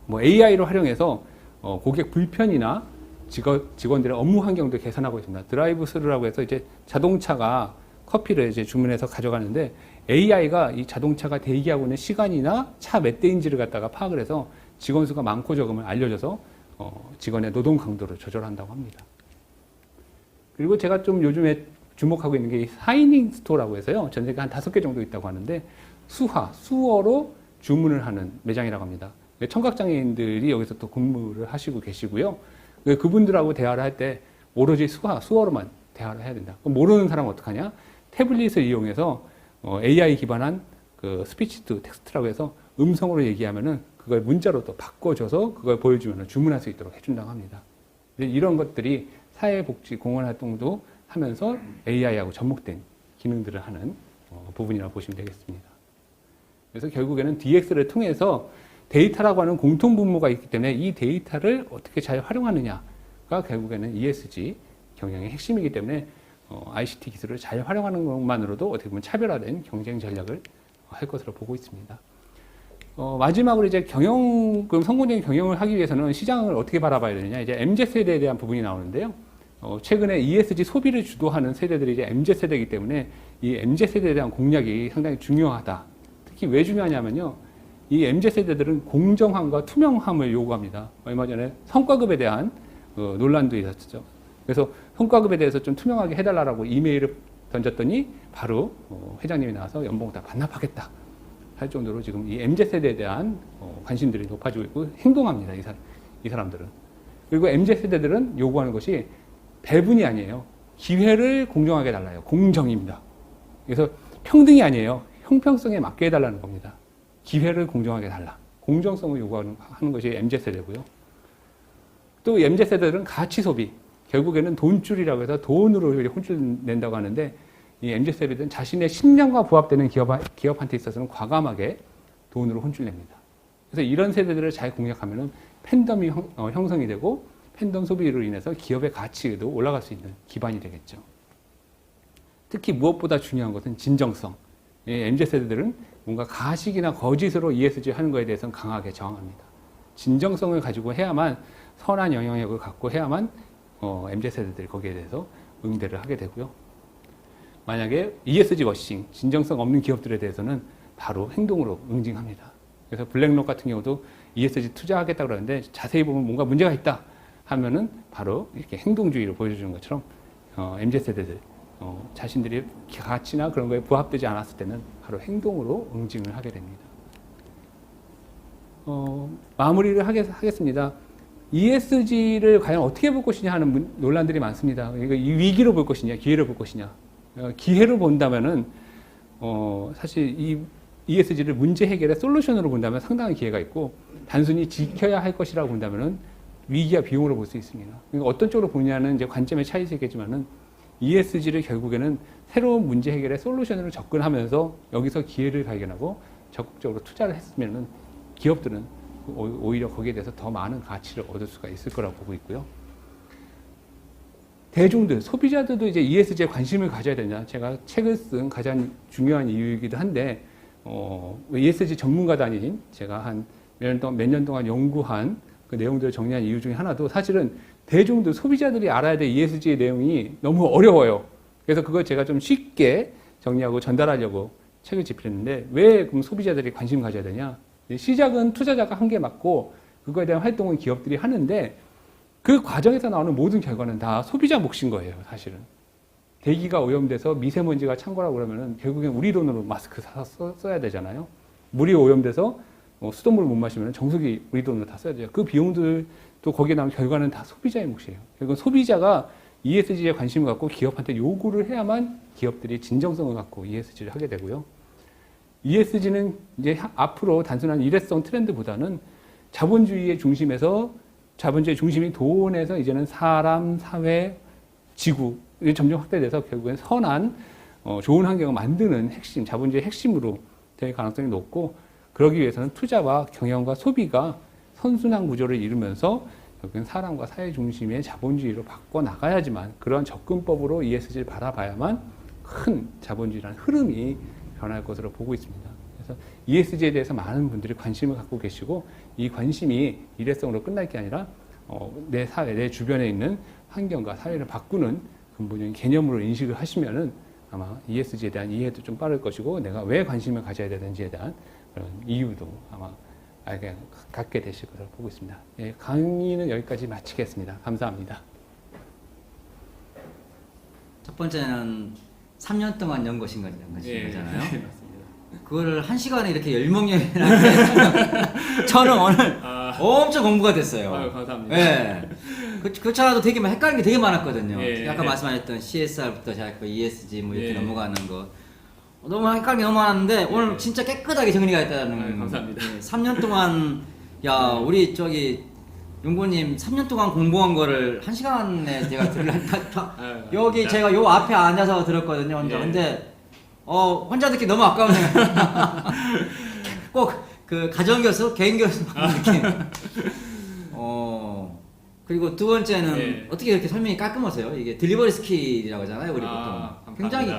B: 뭐 AI로 활용해서 고객 불편이나 직원들의 업무 환경도 개선하고 있습니다. 드라이브 스루라고 해서 이제 자동차가 커피를 이제 주문해서 가져가는데 AI가 이 자동차가 대기하고 있는 시간이나 차 몇 대인지를 갖다가 파악을 해서 직원 수가 많고 적음을 알려줘서 직원의 노동 강도를 조절한다고 합니다. 그리고 제가 좀 요즘에 주목하고 있는 게 사이닝 스토어라고 해서요. 전 세계 한 5개 정도 있다고 하는데 수어로 주문을 하는 매장이라고 합니다. 청각장애인들이 여기서 또 근무를 하시고 계시고요. 그분들하고 대화를 할 때 오로지 수어로만 대화를 해야 된다. 그럼 모르는 사람은 어떡하냐? 태블릿을 이용해서 AI 기반한 그 스피치 투 텍스트라고 해서 음성으로 얘기하면은 그걸 문자로 또 바꿔줘서 그걸 보여주면 주문할 수 있도록 해준다고 합니다. 이런 것들이 사회복지 공헌 활동도 하면서 AI하고 접목된 기능들을 하는 부분이라고 보시면 되겠습니다. 그래서 결국에는 DX를 통해서 데이터라고 하는 공통 분모가 있기 때문에 이 데이터를 어떻게 잘 활용하느냐가 결국에는 ESG 경영의 핵심이기 때문에 ICT 기술을 잘 활용하는 것만으로도 어떻게 보면 차별화된 경쟁 전략을 할 것으로 보고 있습니다. 마지막으로 이제 성공적인 경영을 하기 위해서는 시장을 어떻게 바라봐야 되느냐, 이제 MZ세대에 대한 부분이 나오는데요. 최근에 ESG 소비를 주도하는 세대들이 이제 MZ세대이기 때문에 이 MZ세대에 대한 공략이 상당히 중요하다. 특히 왜 중요하냐면요. 이 MZ세대들은 공정함과 투명함을 요구합니다. 얼마 전에 성과급에 대한 논란도 있었죠. 그래서 성과급에 대해서 좀 투명하게 해달라고 이메일을 던졌더니 바로 회장님이 나와서 연봉을 다 반납하겠다 할 정도로 지금 이 MZ세대에 대한 관심들이 높아지고 있고 행동합니다. 이 사람들은. 그리고 MZ세대들은 요구하는 것이 배분이 아니에요. 기회를 공정하게 달라요. 공정입니다. 그래서 평등이 아니에요. 형평성에 맞게 해달라는 겁니다. 기회를 공정하게 달라. 공정성을 요구하는 것이 MZ세대고요. 또 MZ세대들은 가치 소비. 결국에는 돈줄이라고 해서 돈으로 혼쭐 낸다고 하는데 이 MZ세대들은 자신의 신념과 부합되는 기업한테 있어서는 과감하게 돈으로 혼쭐 냅니다. 그래서 이런 세대들을 잘 공략하면은 팬덤이 형성이 되고 팬덤 소비로 인해서 기업의 가치도 올라갈 수 있는 기반이 되겠죠. 특히 무엇보다 중요한 것은 진정성. MZ세대들은 뭔가 가식이나 거짓으로 ESG 하는 것에 대해서는 강하게 저항합니다. 진정성을 가지고 해야만 선한 영향력을 갖고 해야만 MZ세대들이 거기에 대해서 응대를 하게 되고요. 만약에 ESG 워싱, 진정성 없는 기업들에 대해서는 바로 행동으로 응징합니다. 그래서 블랙록 같은 경우도 ESG 투자하겠다 그러는데 자세히 보면 뭔가 문제가 있다 하면은 바로 이렇게 행동주의로 보여주는 것처럼 MZ세대들 자신들이 가치나 그런 거에 부합되지 않았을 때는 바로 행동으로 응징을 하게 됩니다. 마무리를 하겠습니다. ESG를 과연 어떻게 볼 것이냐 하는 논란들이 많습니다. 이거 위기로 볼 것이냐, 기회로 볼 것이냐. 기회로 본다면은 사실 이 ESG를 문제 해결의 솔루션으로 본다면 상당한 기회가 있고 단순히 지켜야 할 것이라고 본다면은 위기와 비용으로 볼 수 있습니다. 그러니까 어떤 쪽으로 보냐는 이제 관점의 차이겠지만은 ESG를 결국에는 새로운 문제 해결의 솔루션으로 접근하면서 여기서 기회를 발견하고 적극적으로 투자를 했으면은 기업들은 오히려 거기에 대해서 더 많은 가치를 얻을 수가 있을 거라고 보고 있고요. 대중들, 소비자들도 이제 ESG에 관심을 가져야 되냐. 제가 책을 쓴 가장 중요한 이유이기도 한데, ESG 전문가도 아닌 제가 한 몇 년 동안 연구한 그 내용들을 정리한 이유 중에 하나도 사실은 대중들, 소비자들이 알아야 될 ESG의 내용이 너무 어려워요. 그래서 그걸 제가 좀 쉽게 정리하고 전달하려고 책을 집필했는데, 왜 그럼 소비자들이 관심 가져야 되냐? 시작은 투자자가 한 개 맞고, 그거에 대한 활동은 기업들이 하는데, 그 과정에서 나오는 모든 결과는 다 소비자 몫인 거예요, 사실은. 대기가 오염돼서 미세먼지가 찬 거라고 그러면은 결국엔 우리 돈으로 마스크 사서 써야 되잖아요. 물이 오염돼서 수돗물 못 마시면 정수기 우리 돈으로 다 써야 돼요. 그 비용들도 거기에 나온 결과는 다 소비자의 몫이에요. 결국 소비자가 ESG에 관심을 갖고 기업한테 요구를 해야만 기업들이 진정성을 갖고 ESG를 하게 되고요. ESG는 이제 앞으로 단순한 일회성 트렌드보다는 자본주의의 중심에서 자본주의 중심이 돈에서 이제는 사람, 사회, 지구 점점 확대돼서 결국엔 선한 좋은 환경을 만드는 핵심, 자본주의 핵심으로 될 가능성이 높고 그러기 위해서는 투자와 경영과 소비가 선순환 구조를 이루면서 결국엔 사람과 사회 중심의 자본주의로 바꿔 나가야지만 그런 접근법으로 ESG를 바라봐야만 큰 자본주의라는 흐름이 변할 것으로 보고 있습니다. 그래서 ESG에 대해서 많은 분들이 관심을 갖고 계시고 이 관심이 일회성으로 끝날 게 아니라 내 사회, 내 주변에 있는 환경과 사회를 바꾸는 근본적인 개념으로 인식을 하시면은 아마 ESG에 대한 이해도 좀 빠를 것이고 내가 왜 관심을 가져야 되는지에 대한 그런 이유도 아마 알게 갖게 되실 것으로 보고 있습니다. 예, 강의는 여기까지 마치겠습니다. 감사합니다.
A: 첫 번째는 3년 동안 연구하신 거잖아요.
B: 네, 맞습니다.
A: 그거를 1시간에 이렇게 열명령이라고 저는 오늘 엄청 공부가 됐어요.
B: 아유, 감사합니다.
A: 네. 그렇잖아도 되게 헷갈리는 게 되게 많았거든요.
B: 예,
A: 아까
B: 예.
A: 말씀하셨던 CSR부터 시작했고 ESG 뭐 이렇게
B: 예.
A: 넘어가는 거 너무 헷갈리는 게 너무 많았는데 오늘 진짜 깨끗하게 정리가 됐다는
B: 아유, 감사합니다.
A: 3년 동안 야 우리 저기 용보님 3년 동안 공부한 거를 1시간에 제가 여기 제가 요 앞에 앉아서 들었거든요 혼자.
B: 예.
A: 근데 혼자 듣기 너무 아까우네요. 꼭 그 가정 교수, 개인 교수 느낌. 그리고 두 번째는
B: 예.
A: 어떻게 이렇게 설명이 깔끔하세요? 이게 딜리버리 스킬이라고 하잖아요, 우리 보통.
B: 감사합니다.
A: 굉장히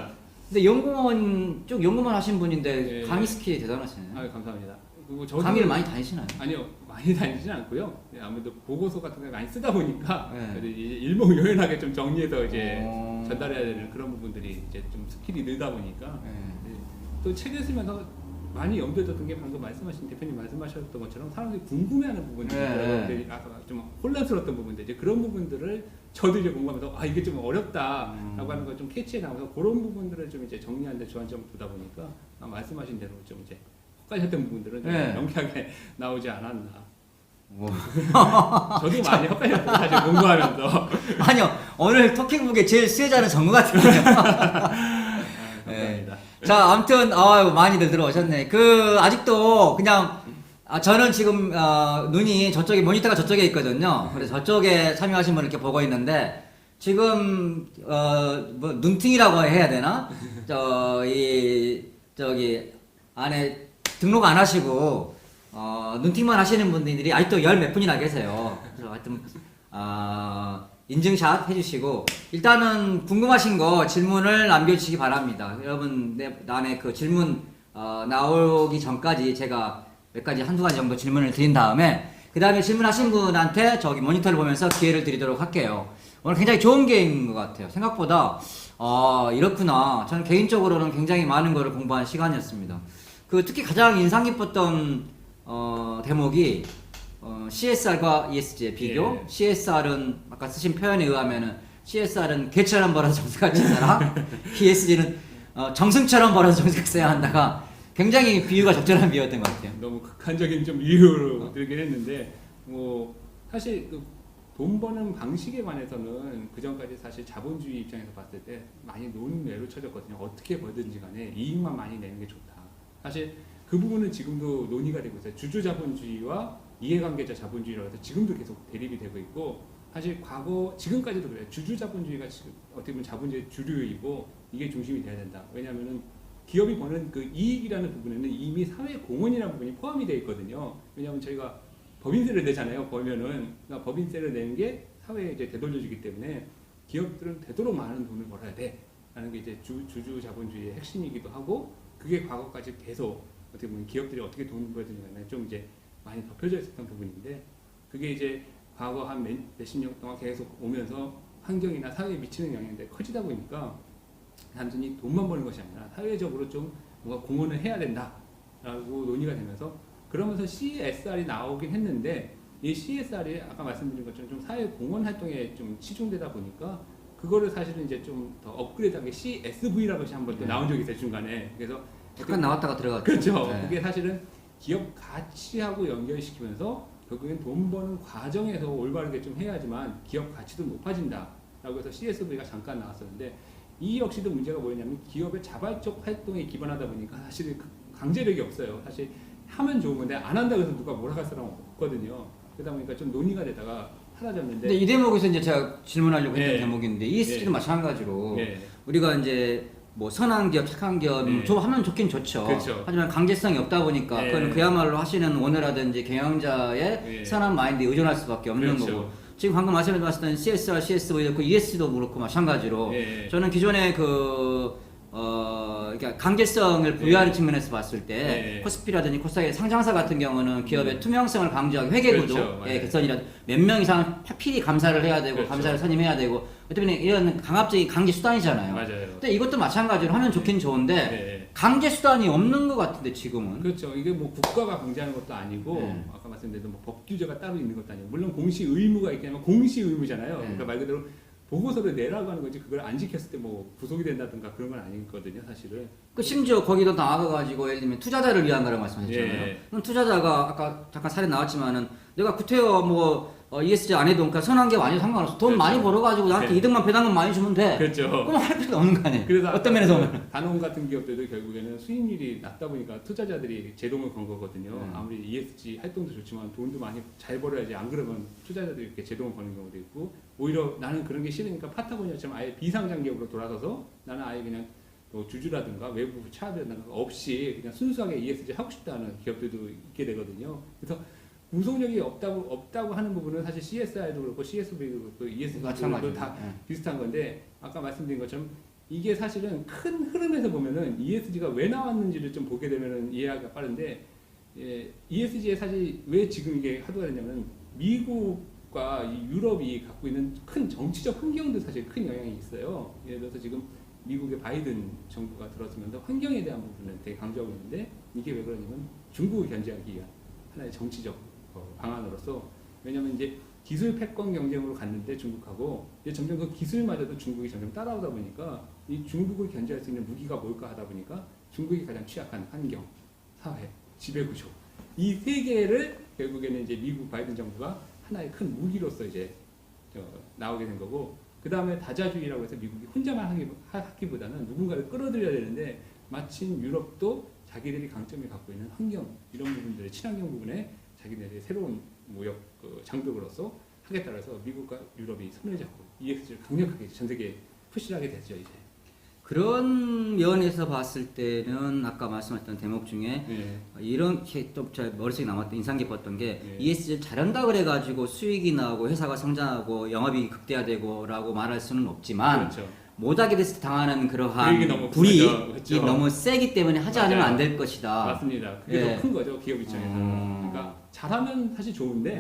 A: 근데 연구원 쭉 연구만 하신 분인데
B: 예.
A: 강의 스킬이 대단하시네요.
B: 아유, 감사합니다. 그리고 저도
A: 강의를 많이 다니시나요?
B: 아니요, 많이 다니지는 않고요. 예, 아무래도 보고서 같은 거 많이 쓰다 보니까
A: 네.
B: 그래도 이제 일목요연하게 좀 정리해서 이제
A: 오.
B: 전달해야 되는 그런 부분들이 이제 좀 스킬이 늘다 보니까
A: 네.
B: 예, 또 책을 쓰면서 많이 염두에 뒀던 게 방금 말씀하신 대표님 말씀하셨던 것처럼 사람들이 궁금해하는 부분들,
A: 네.
B: 아까 좀 혼란스러웠던 부분들, 이제 그런 부분들을 저도 이제 공부하면서 이게 좀 어렵다라고 하는 걸 좀 캐치해 나가면서 그런 부분들을 좀 이제 정리하는데 주안점을 두다 보니까 말씀하신 대로 좀 이제 헷갈렸던 부분들은 좀
A: 네.
B: 명쾌하게 나오지 않았나.
A: 뭐.
B: 저도 많이 헷갈렸어요, 사실 공부하면서.
A: 아니요, 오늘 토킹북의 제일 수혜자는 정우 같은데요.
B: 감사합니다.
A: 자, 아무튼 많이들 들어오셨네. 아직도 그냥 저는 지금 눈이 저쪽에 모니터가 저쪽에 있거든요. 그래서 저쪽에 참여하신 분을 이렇게 보고 있는데 지금 뭐 눈팅이라고 해야 되나? 저기 안에 등록 안 하시고 눈팅만 하시는 분들이 아직도 열 몇 분이나 계세요. 그래서 하여튼 인증샷 해주시고 일단은 궁금하신 거 질문을 남겨주시기 바랍니다. 여러분 안에 그 질문 나오기 전까지 제가 몇 가지 한두 가지 정도 질문을 드린 다음에 그 다음에 질문하신 분한테 저기 모니터를 보면서 기회를 드리도록 할게요. 오늘 굉장히 좋은 기회인 것 같아요. 생각보다 이렇구나. 저는 개인적으로는 굉장히 많은 거를 공부한 시간이었습니다. 특히 가장 인상 깊었던 대목이 CSR과 ESG의 비교.
B: 예.
A: CSR은 아까 쓰신 표현에 의하면은 CSR은 개처럼 벌어서 정수같이 살아. ESG는 정승처럼 벌어서 정수같이 써야 한다가 굉장히 비유가 적절한 비유였던 것 같아요.
B: 너무 극한적인 좀 이유로 들긴 했는데 뭐 사실 돈 버는 방식에 관해서는 그 전까지 사실 자본주의 입장에서 봤을 때 많이 논외로 쳐졌거든요. 어떻게 벌든지 간에 이익만 많이 내는 게 좋다. 사실 그 부분은 지금도 논의가 되고 있어요. 주주 자본주의와 이해관계자 자본주의라고 해서 지금도 계속 대립이 되고 있고 사실 지금까지도 그래요. 주주 자본주의가 지금 어떻게 보면 자본주의 주류이고 이게 중심이 돼야 된다. 왜냐하면은 기업이 버는 그 이익이라는 부분에는 이미 사회 공헌이라는 부분이 포함이 되어 있거든요. 왜냐하면 저희가 법인세를 내잖아요. 벌면은 그러니까 법인세를 내는 게 사회에 이제 되돌려주기 때문에 기업들은 되도록 많은 돈을 벌어야 돼라는 게 이제 주주 자본주의의 핵심이기도 하고 그게 과거까지 계속 어떻게 보면 기업들이 어떻게 돈을 벌어들이냐면 좀 이제 많이 덮여져 있었던 부분인데 그게 이제 과거 한 몇십 년 동안 계속 오면서 환경이나 사회에 미치는 영향이 커지다 보니까 단순히 돈만 버는 것이 아니라 사회적으로 좀 뭔가 공헌을 해야 된다라고 논의가 되면서 그러면서 CSR이 나오긴 했는데 이 CSR이 아까 말씀드린 것처럼 좀 사회 공헌 활동에 좀 치중되다 보니까 그거를 사실은 이제 좀 더 업그레이드한 게 CSV라고 한번 또 나온 적이 있어요 중간에. 그래서
A: 잠깐 나왔다가 들어갔죠.
B: 그렇죠.
A: 네.
B: 그게 사실은 기업 가치하고 연결시키면서 결국엔 돈 버는 과정에서 올바르게 좀 해야지만 기업 가치도 높아진다라고 해서 CSV가 잠깐 나왔었는데 이 역시도 문제가 뭐였냐면 기업의 자발적 활동에 기반하다 보니까 사실 강제력이 없어요. 사실 하면 좋은 건데 안 한다고 해서 누가 뭐라 할 사람 없거든요. 그러다 보니까 좀 논의가 되다가 사라졌는데
A: 근데 이 대목에서 이제 제가 질문하려고 했던
B: 네.
A: 대목인데 ESG도
B: 네.
A: 마찬가지로
B: 네.
A: 우리가 이제 뭐 선한 기업, 착한 기업
B: 네.
A: 좀 하면 좋긴 좋죠.
B: 그렇죠.
A: 하지만 강제성이 없다 보니까
B: 네.
A: 그건 그야말로 하시는 오너라든지 경영자의
B: 네.
A: 선한 마인드에 의존할 수밖에 없는
B: 그렇죠.
A: 거고 지금 방금 말씀하셨던 CSR, CSV 그렇고 ESG도 그렇고 마찬가지로
B: 네.
A: 저는 기존에 그러니까 강제성을 부여하는
B: 네.
A: 측면에서 봤을 때
B: 네.
A: 코스피라든지 코스닥의 상장사 같은 경우는 기업의 투명성을 강조하기 회계구조
B: 그렇죠. 맞아요.
A: 개선이라 몇 명 이상 필히 감사를 해야 되고
B: 그렇죠.
A: 감사를 선임해야 되고 어떻게 보면 이런 강압적인 강제 수단이잖아요.
B: 맞아요.
A: 근데 이것도 마찬가지로 하면 좋긴 좋은데
B: 네.
A: 강제 수단이 없는 것 같은데 지금은.
B: 그렇죠. 이게 뭐 국가가 강제하는 것도 아니고
A: 네.
B: 아까 말씀드린 뭐 법 규제가 따로 있는 것도 아니고 물론 공시 의무가 있긴 하면 공시 의무잖아요.
A: 네.
B: 그러니까 말 그대로 보고서를 내라고 하는 거지 그걸 안 지켰을 때 뭐 구속이 된다든가 그런 건 아니거든요, 사실은.
A: 그 심지어 거기도 나아가가지고 예를 들면 투자자를 위한 거라고 말씀하셨잖아요.
B: 예.
A: 그럼 투자자가 아까 잠깐 사례 나왔지만은 내가 구태여 뭐 ESG 안 해도 그러니까 선한 게 아니고 상관없어. 돈
B: 그렇죠.
A: 많이 벌어가지고 나한테
B: 네.
A: 이득만 배당금 많이 주면 돼.
B: 그렇죠.
A: 그럼 할 필요가 없는 거 아니에요.
B: 그래서
A: 어떤 면에서 보면.
B: 단원 같은 기업들도 결국에는 수익률이 낮다 보니까 투자자들이 제동을 건 거거든요. 아무리 ESG 활동도 좋지만 돈도 많이 잘 벌어야지 안 그러면 투자자들이 이렇게 제동을 거는 경우도 있고 오히려 나는 그런 게 싫으니까 파타고니아처럼 아예 비상장 기업으로 돌아서서 나는 아예 그냥 뭐 주주라든가 외부 차라든가 없이 그냥 순수하게 ESG 하고 싶다는 기업들도 있게 되거든요. 그래서 구속력이 없다고 하는 부분은 사실 CSR도 그렇고 CSV도 그렇고 ESG도
A: 마찬가지로.
B: 다
A: 예.
B: 비슷한 건데 아까 말씀드린 것처럼 이게 사실은 큰 흐름에서 보면은 ESG가 왜 나왔는지를 좀 보게 되면은 이해하기가 빠른데 ESG에 사실 왜 지금 이게 화두가 됐냐면 미국과 이 유럽이 갖고 있는 큰 정치적 환경도 사실 큰 영향이 있어요. 예를 들어서 지금 미국의 바이든 정부가 들어서면서 환경에 대한 부분을 되게 강조하고 있는데 이게 왜 그러냐면 중국을 견제하기 위한 하나의 정치적 방안으로서 왜냐하면 이제 기술 패권 경쟁으로 갔는데 중국하고 이제 점점 그 기술마저도 중국이 점점 따라오다 보니까 이 중국을 견제할 수 있는 무기가 뭘까 하다 보니까 중국이 가장 취약한 환경, 사회, 지배구조 이 세 개를 결국에는 이제 미국 바이든 정부가 하나의 큰 무기로서 이제 나오게 된 거고 그 다음에 다자주의라고 해서 미국이 혼자만 하기보다는 누군가를 끌어들여야 되는데 마침 유럽도 자기들이 강점을 갖고 있는 환경 이런 부분들의 친환경 부분에 자기네들의 새로운 무역 장벽으로서 하겠다 해서 미국과 유럽이 손을 잡고 ESG를 강력하게 전 세계에 푸시를 하게 됐죠 이제.
A: 그런 면에서 봤을 때는 아까 말씀하셨던 대목 중에
B: 네.
A: 이렇게 또 제 머릿속에 남았던 인상 깊었던 게
B: 네.
A: ESG를 잘한다 그래가지고 수익이 나고 회사가 성장하고 영업이익이 극대화되고라고 말할 수는 없지만
B: 그렇죠.
A: 못하게 됐을 때 당하는 그러한
B: 불이익이 너무
A: 불이익이
B: 크죠. 그렇죠.
A: 너무 세기 때문에 하지 않으면
B: 맞아요.
A: 안 될 것이다.
B: 맞습니다. 그게
A: 예.
B: 더 큰 거죠 기업 입장에서는. 그러니까 잘하면 사실 좋은데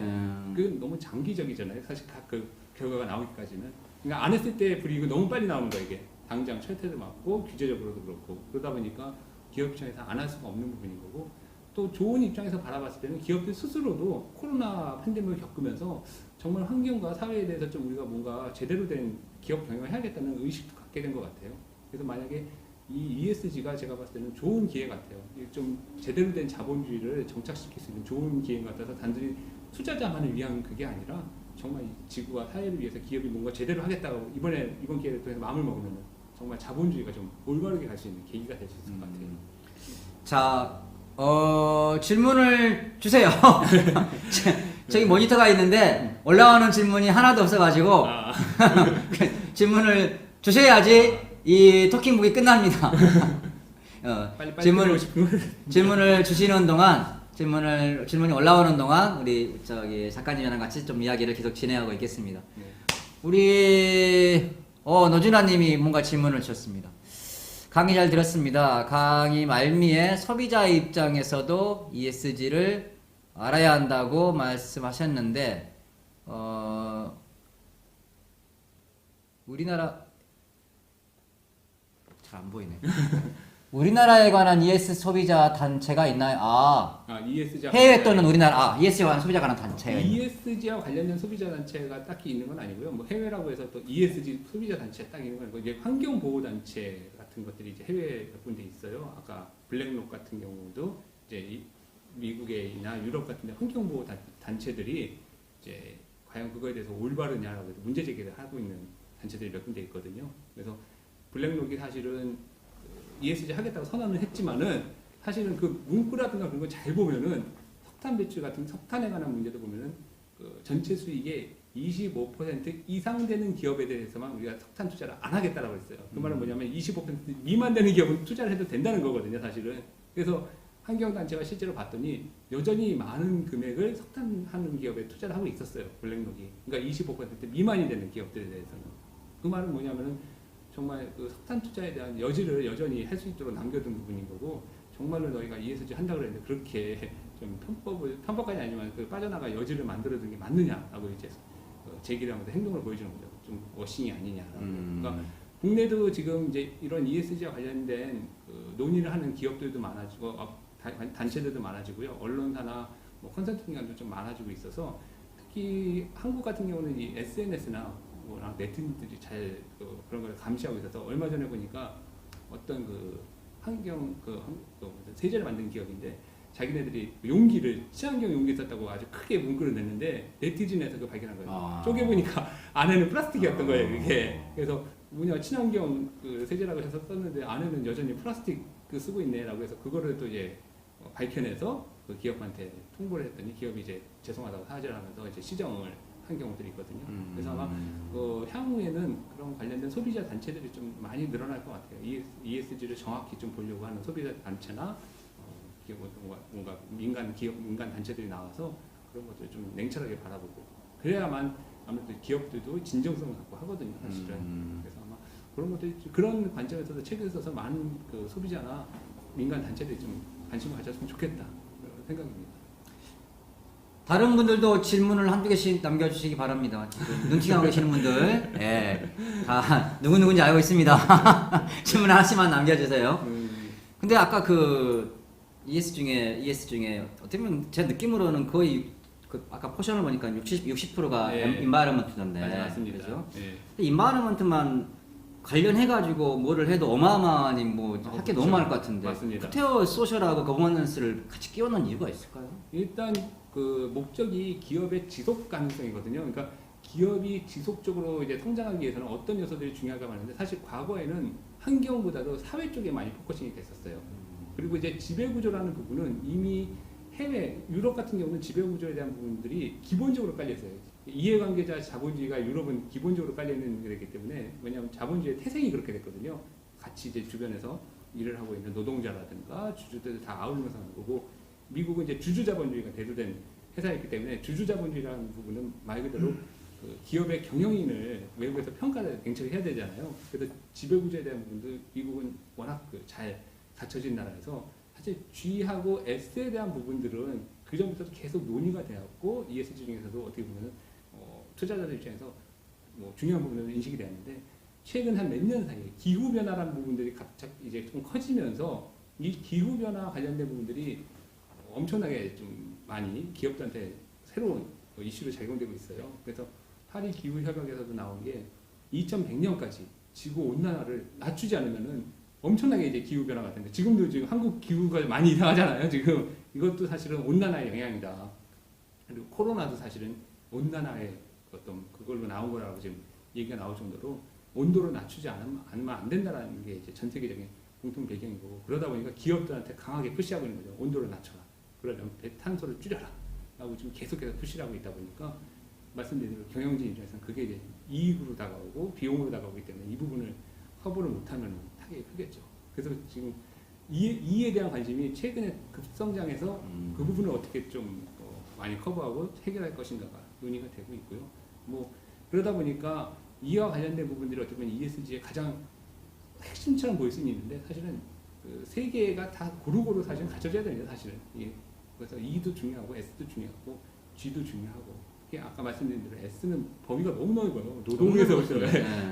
B: 그건 너무 장기적이잖아요. 사실 다 그 결과가 나오기까지는. 그러니까 안 했을 때 불이익이 너무 빨리 나오는 거예요 이게. 당장 철퇴도 맞고 규제적으로도 그렇고 그러다 보니까 기업 입장에서 안 할 수가 없는 부분인 거고 또 좋은 입장에서 바라봤을 때는 기업들 스스로도 코로나 팬데믹을 겪으면서 정말 환경과 사회에 대해서 좀 우리가 뭔가 제대로 된 기업 경영을 해야겠다는 의식도 갖게 된 것 같아요. 그래서 만약에 이 ESG가 제가 봤을 때는 좋은 기회 같아요. 좀 제대로 된 자본주의를 정착시킬 수 있는 좋은 기회 같아서 단순히 투자자만을 위한 그게 아니라 정말 이 지구와 사회를 위해서 기업이 뭔가 제대로 하겠다고 이번 기회를 통해서 마음을 먹으면 정말 자본주의가 좀 올바르게 갈 수 있는 계기가 될 수 있을 것 같아요.
A: 자, 질문을 주세요. 저기 모니터가 있는데 올라오는 질문이 하나도 없어가지고 질문을 주셔야지 이 토킹북이 끝납니다.
B: 빨리
A: 질문을 주시는 동안 질문이 올라오는 동안 우리 저기 작가님이랑 같이 좀 이야기를 계속 진행하고 있겠습니다.
B: 네.
A: 우리 노준아님이 뭔가 질문을 주셨습니다. 강의 잘 들었습니다. 강의 말미에 소비자 입장에서도 ESG를 알아야 한다고 말씀하셨는데 우리나라 잘 안 보이네. 우리나라에 관한 ES 소비자 단체가 있나요? 해외 또는 우리나라 ESG에 관한 소비자 관한 단체가 있나요?
B: ESG와 관련된 소비자 단체가 딱히 있는 건 아니고요. 뭐 해외라고 해서 또 ESG 소비자 단체 딱 있는 건 아니고 이제 환경 보호 단체 같은 것들이 이제 해외 몇 군데 있어요. 아까 블랙록 같은 경우도 이제 미국이나 유럽 같은 데 환경보호 단체들이 이제 과연 그거에 대해서 올바르냐라고 해서 문제 제기를 하고 있는 단체들이 몇 군데 있거든요. 그래서 블랙록이 사실은 ESG 하겠다고 선언을 했지만은 사실은 그 문구라든가 그런 거 잘 보면은 석탄 배출 같은 석탄에 관한 문제도 보면은 그 전체 수익의 25% 이상 되는 기업에 대해서만 우리가 석탄 투자를 안 하겠다라고 했어요. 그 말은 뭐냐면 25% 미만 되는 기업은 투자를 해도 된다는 거거든요, 사실은. 그래서 환경단체가 실제로 봤더니 여전히 많은 금액을 석탄하는 기업에 투자를 하고 있었어요, 블랙록이. 그러니까 25% 미만이 되는 기업들에 대해서는. 그 말은 뭐냐면은 정말 그 석탄 투자에 대한 여지를 여전히 할 수 있도록 남겨둔 부분인 거고, 정말로 너희가 ESG 한다고 그랬는데 그렇게 좀 편법까지 아니지만 그 빠져나갈 여지를 만들어둔 게 맞느냐라고 이제 제기를 하면서 행동을 보여주는 거죠. 좀 워싱이 아니냐라고. 그러니까 국내도 지금 이제 이런 ESG와 관련된 그 논의를 하는 기업들도 많아지고 단체들도 많아지고요. 언론사나 뭐 컨설팅 기관도 좀 많아지고 있어서 특히 한국 같은 경우는 이 SNS나 뭐랑 네티즌들이 잘 그런 걸 감시하고 있어서 얼마 전에 보니까 어떤 그 환경 세제를 만든 기업인데 자기네들이 용기를 친환경 용기 썼다고 아주 크게 문구를 냈는데 네티즌에서 그 발견한 거예요. 쪼개보니까 안에는 플라스틱이었던 거예요. 이게 그래서 뭐냐 친환경 그 세제라고 해서 썼는데 안에는 여전히 플라스틱 그 쓰고 있네라고 해서 그거를 또 이제 밝혀내서 그 기업한테 통보를 했더니 기업이 이제 죄송하다고 사죄를 하면서 이제 시정을 한 경우들이 있거든요. 그래서 아마 향후에는 그런 관련된 소비자 단체들이 좀 많이 늘어날 것 같아요. ESG를 정확히 좀 보려고 하는 소비자 단체나 뭔가 민간 기업, 민간 단체들이 나와서 그런 것들을 좀 냉철하게 바라보고 그래야만 아무래도 기업들도 진정성을 갖고 하거든요, 사실은. 그래서 아마 그런 것들이 그런 관점에서도 책을 써서 많은 그 소비자나 민간 단체들이 좀 관심을 가졌으면 좋겠다 그런 생각입니다.
A: 다른 분들도 질문을 한두 개씩 남겨주시기 바랍니다. 지금 눈치가 계시는 분들, 예, 다 누구누군지 알고 있습니다. 질문 하나씩만 남겨주세요. 근데 아까 그 ES 중에 어떻게 보면 제 느낌으로는 거의 그 아까 포션을 보니까 60%가
B: 네.
A: 인바이러먼트던데.
B: 맞습니다.
A: 그죠?
B: 네.
A: 근데 인바이러먼트만 관련해가지고 뭐를 해도 어마어마하니 뭐 할 게 너무
B: 그렇죠.
A: 많을 것 같은데.
B: 맞습니다.
A: 구테어 소셜하고 거버넌스를 같이 끼워놓은 이유가 있을까요?
B: 일단 그 목적이 기업의 지속 가능성이거든요. 그러니까 기업이 지속적으로 이제 성장하기 위해서는 어떤 요소들이 중요하다고 하는데 사실 과거에는 환경보다도 사회 쪽에 많이 포커싱이 됐었어요. 그리고 이제 지배구조라는 부분은 이미 해외 유럽 같은 경우는 지배구조에 대한 부분들이 기본적으로 깔려 있어요. 이해관계자 자본주의가 유럽은 기본적으로 깔려 있는 거기 때문에 왜냐하면 자본주의의 태생이 그렇게 됐거든요. 같이 이제 주변에서 일을 하고 있는 노동자라든가 주주들 다 아울면서 하는 거고 미국은 이제 주주자본주의가 대두된 회사였기 때문에 주주자본주의라는 부분은 말 그대로 그 기업의 경영인을 외국에서 평가를 굉장히 해야 되잖아요. 그래서 지배구조에 대한 부분도 미국은 워낙 잘 갖춰진 나라에서 사실 G하고 S에 대한 부분들은 그 전부터 계속 논의가 되었고 ESG 중에서도 어떻게 보면 투자자들 입장에서 뭐 중요한 부분으로 인식이 되었는데 최근 한 몇 년 사이에 기후 변화라는 부분들이 갑자기 이제 좀 커지면서 이 기후 변화 관련된 부분들이 엄청나게 좀 많이 기업들한테 새로운 이슈로 작용되고 있어요. 그래서 파리 기후 협약에서도 나온 게 2100년까지 지구 온난화를 낮추지 않으면은 엄청나게 이제 기후 변화 같은데 지금도 지금 한국 기후가 많이 이상하잖아요. 지금 이것도 사실은 온난화의 영향이다. 그리고 코로나도 사실은 온난화의 어떤 그걸로 나온 거라고 지금 얘기가 나올 정도로 온도를 낮추지 않으면 안 된다라는 게 이제 전 세계적인 공통 배경이고 그러다 보니까 기업들한테 강하게 푸시하고 있는 거죠. 온도를 낮춰라. 그러려면 탄소를 줄여라. 라고 지금 계속해서 푸시를 하고 있다 보니까 말씀드린 대로 경영진 입장에서는 그게 이제 이익으로 다가오고 비용으로 다가오기 때문에 이 부분을 커버를 못하면 타격이 크겠죠. 그래서 지금 이에 대한 관심이 최근에 급성장해서 그 부분을 어떻게 좀 많이 커버하고 해결할 것인가가 논의가 되고 있고요. 뭐 그러다 보니까 이와 관련된 부분들이 어떻게 보면 ESG의 가장 핵심처럼 보일 수는 있는데 사실은 그 세 개가 다 고루고루 사실은 갖춰져야 됩니다. 사실은 그래서 E도 중요하고 S도 중요하고 G도 중요하고 이게 아까 말씀드린 대로 S는 범위가 너무 넓어요. 노동에서부터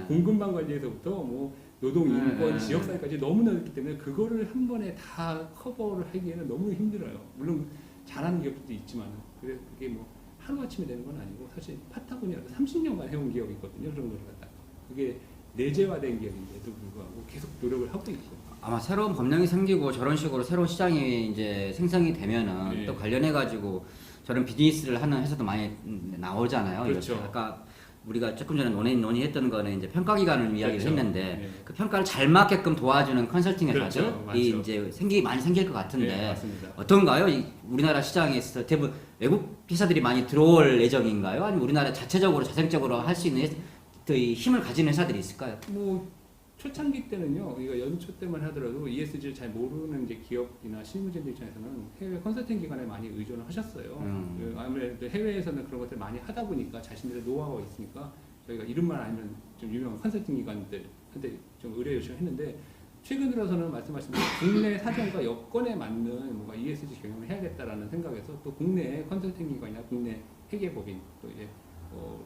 B: 공급망 관리에서부터 뭐 노동 인권 지역사회까지 너무 넓기 때문에 그거를 한 번에 다 커버를 하기에는 너무 힘들어요. 물론 잘하는 기업들도 있지만 그게 뭐 하루아침에 되는 건 아니고 사실 파타고니아도 30년간 해온 기업이 있거든요. 그런 걸 갖다가 그게 내재화된 기업인데도 불구하고 계속 노력을 하고 있고.
A: 아마 새로운 법령이 생기고 저런 식으로 새로운 시장이 이제 생성이 되면은
B: 네.
A: 또 관련해 가지고 저런 비즈니스를 하는 회사도 많이 나오잖아요.
B: 그렇죠.
A: 이렇게 아까 우리가 조금 전에 논의했던 거는 이제 평가 기관을 이야기를
B: 그렇죠.
A: 했는데
B: 네.
A: 그 평가를 잘 맞게끔 도와주는 컨설팅
B: 그렇죠.
A: 회사들이
B: 많죠.
A: 이제 많이 생길 것 같은데
B: 네, 맞습니다.
A: 어떤가요? 우리나라 시장에 있어서 대부분 외국 회사들이 많이 들어올 예정인가요? 아니면 우리나라 자체적으로 자생적으로 할 수 있는 이 힘을 가진 회사들이 있을까요?
B: 뭐 초창기 때는요, 우리가 연초 때만 하더라도 ESG를 잘 모르는 이제 기업이나 실무진들 입장에서는 해외 컨설팅 기관에 많이 의존을 하셨어요. 그 아무래도 해외에서는 그런 것들 많이 하다 보니까 자신들의 노하우가 있으니까 저희가 이름만 알면 좀 유명한 컨설팅 기관들한테 좀 의뢰 요청했는데 최근 들어서는 말씀하신 대로 국내 사정과 여건에 맞는 뭔가 ESG 경영을 해야겠다라는 생각에서 또 국내 컨설팅 기관이나 국내 회계법인 또 이제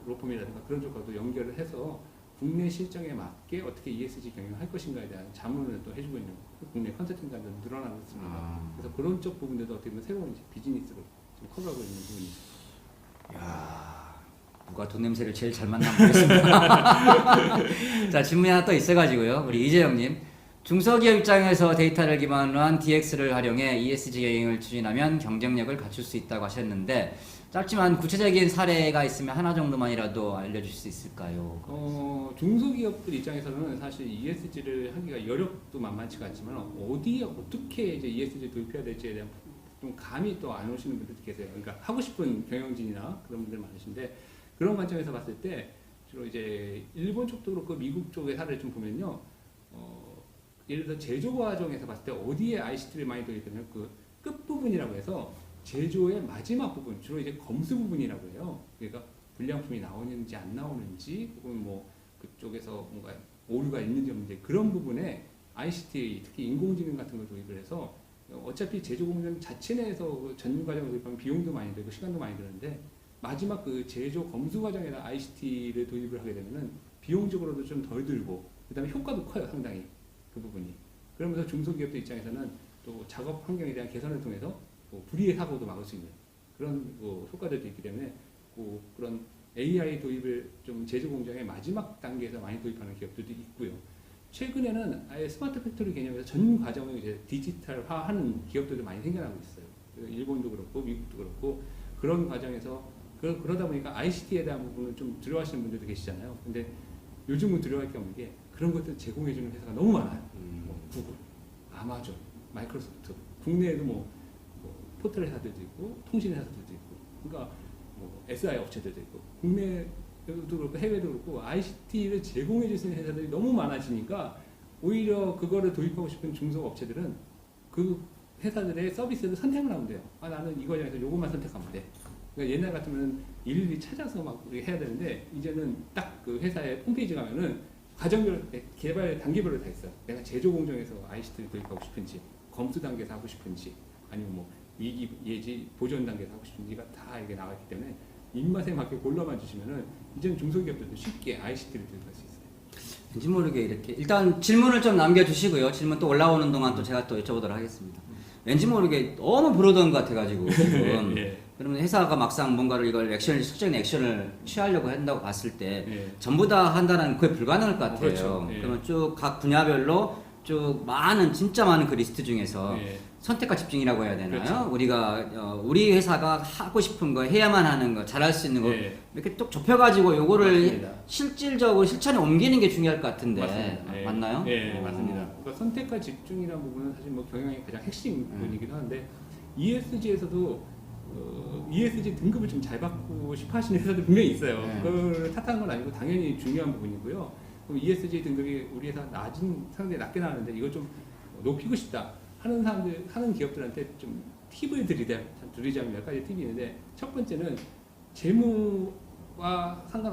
B: 로펌이라든가 그런 쪽과도 연결을 해서 국내 실정에 맞게 어떻게 ESG 경영을 할 것인가에 대한 자문을 또 해주고 있는 국내 컨설팅 기관들도 늘어나고 있습니다. 그래서 그런 쪽 부분들도 어떻게 보면 새로운 이제 비즈니스로 좀 커버하고 있는 부분이 있습니다.
A: 야, 누가 돈 냄새를 제일 잘 맡나 모르겠습니다. 자, 질문이 하나 또 있어가지고요. 우리 이재영님. 중소기업 입장에서 데이터를 기반으로 한 DX를 활용해 ESG 경영을 추진하면 경쟁력을 갖출 수 있다고 하셨는데 짧지만 구체적인 사례가 있으면 하나 정도만이라도 알려주실 수 있을까요?
B: 중소기업들 입장에서는 사실 ESG를 하기가 여력도 만만치가 않지만 어디에 어떻게 이제 ESG를 도입해야 될지에 대한 좀 감이 또 안 오시는 분들도 계세요. 그러니까 하고 싶은 경영진이나 그런 분들 많으신데 그런 관점에서 봤을 때 주로 이제 일본 쪽도 그렇고 미국 쪽의 사례를 좀 보면요. 예를 들어 제조 과정에서 봤을 때 어디에 ICT를 많이 도입되면 그 끝부분이라고 해서 제조의 마지막 부분, 주로 이제 검수 부분이라고 해요. 그러니까 불량품이 나오는지 안 나오는지, 혹은 뭐 그쪽에서 뭔가 오류가 있는지 없는지 그런 부분에 ICT, 특히 인공지능 같은 걸 도입을 해서 어차피 제조 공정 자체 내에서 그 전문 과정을 도입하면 비용도 많이 들고 시간도 많이 드는데 마지막 그 제조 검수 과정에다 ICT를 도입을 하게 되면은 비용적으로도 좀 덜 들고 그다음에 효과도 커요, 상당히 그 부분이. 그러면서 중소기업들 입장에서는 또 작업 환경에 대한 개선을 통해서 불의의 사고도 막을 수 있는 그런 효과들도 있기 때문에 그런 AI 도입을 좀 제조 공정의 마지막 단계에서 많이 도입하는 기업들도 있고요. 최근에는 아예 스마트 팩토리 개념에서 전 과정을 이제 디지털화하는 기업들도 많이 생겨나고 있어요. 일본도 그렇고 미국도 그렇고 그런 과정에서 그러다 보니까 ICT에 대한 부분을 좀 두려워하시는 분들도 계시잖아요. 근데 요즘은 두려워할 게 없는 게 그런 것들 제공해주는 회사가 너무 많아요. 뭐 구글, 아마존, 마이크로소프트, 국내에도 뭐 포털 회사들도 있고 통신 회사들도 있고, 그러니까 뭐 SI 업체들도 있고 국내도 그렇고 해외도 그렇고 ICT를 제공해 주는 회사들이 너무 많아지니까 오히려 그거를 도입하고 싶은 중소업체들은 그 회사들의 서비스를 선택을 하면 돼요. 나는 이 과정에서 요것만 선택하면 돼. 그러니까 옛날 같으면 일일이 찾아서 막 해야 되는데 이제는 딱 그 회사의 홈페이지 가면은 과정별 개발 단계별로 다 있어요. 내가 제조 공정에서 ICT를 도입하고 싶은지, 검수 단계에서 하고 싶은지, 아니면 뭐 위기 예지 보존 단계에서 하고 싶은지가 다 이게 나왔기 때문에 입맛에 맞게 골라만 주시면은 이제는 중소기업들도 쉽게 ICT를 도입할 수 있어요.
A: 왠지 모르게 이렇게 일단 질문을 좀 남겨주시고요. 질문 또 올라오는 동안 또 제가 또 여쭤보도록 하겠습니다. 왠지 모르게 너무 부러던 것 같아가지고 지금 그러면 회사가 막상 뭔가를 이걸 실질적인 액션을 취하려고 한다고 봤을 때 전부 다 한다는 그게 불가능할 것 같아요.
B: 그렇죠.
A: 그러면 쭉 각 분야별로 쭉 진짜 많은 그 리스트 중에서 선택과 집중이라고 해야 되나요?
B: 그렇죠.
A: 우리가 우리 회사가 하고 싶은 거 해야만 하는 거 잘할 수 있는 거 이렇게 쭉 좁혀가지고 요거를
B: 맞습니다.
A: 실질적으로 실천에 옮기는 게 중요할 것 같은데
B: 맞습니다.
A: 맞나요?
B: 네, 맞습니다. 그러니까 선택과 집중이라는 부분은 사실 뭐 경영의 가장 핵심 부분이기도 한데 ESG에서도 ESG 등급을 좀 잘 받고 싶어 하시는 회사들 분명히 있어요. 그걸 탓하는 건 아니고 당연히 중요한 부분이고요. 그럼 ESG 등급이 우리 회사 상당히 낮게 나왔는데 이걸 좀 높이고 싶다 하는 사람들, 하는 기업들한테 좀 팁을 드리자면 몇 가지 팁이 있는데 첫 번째는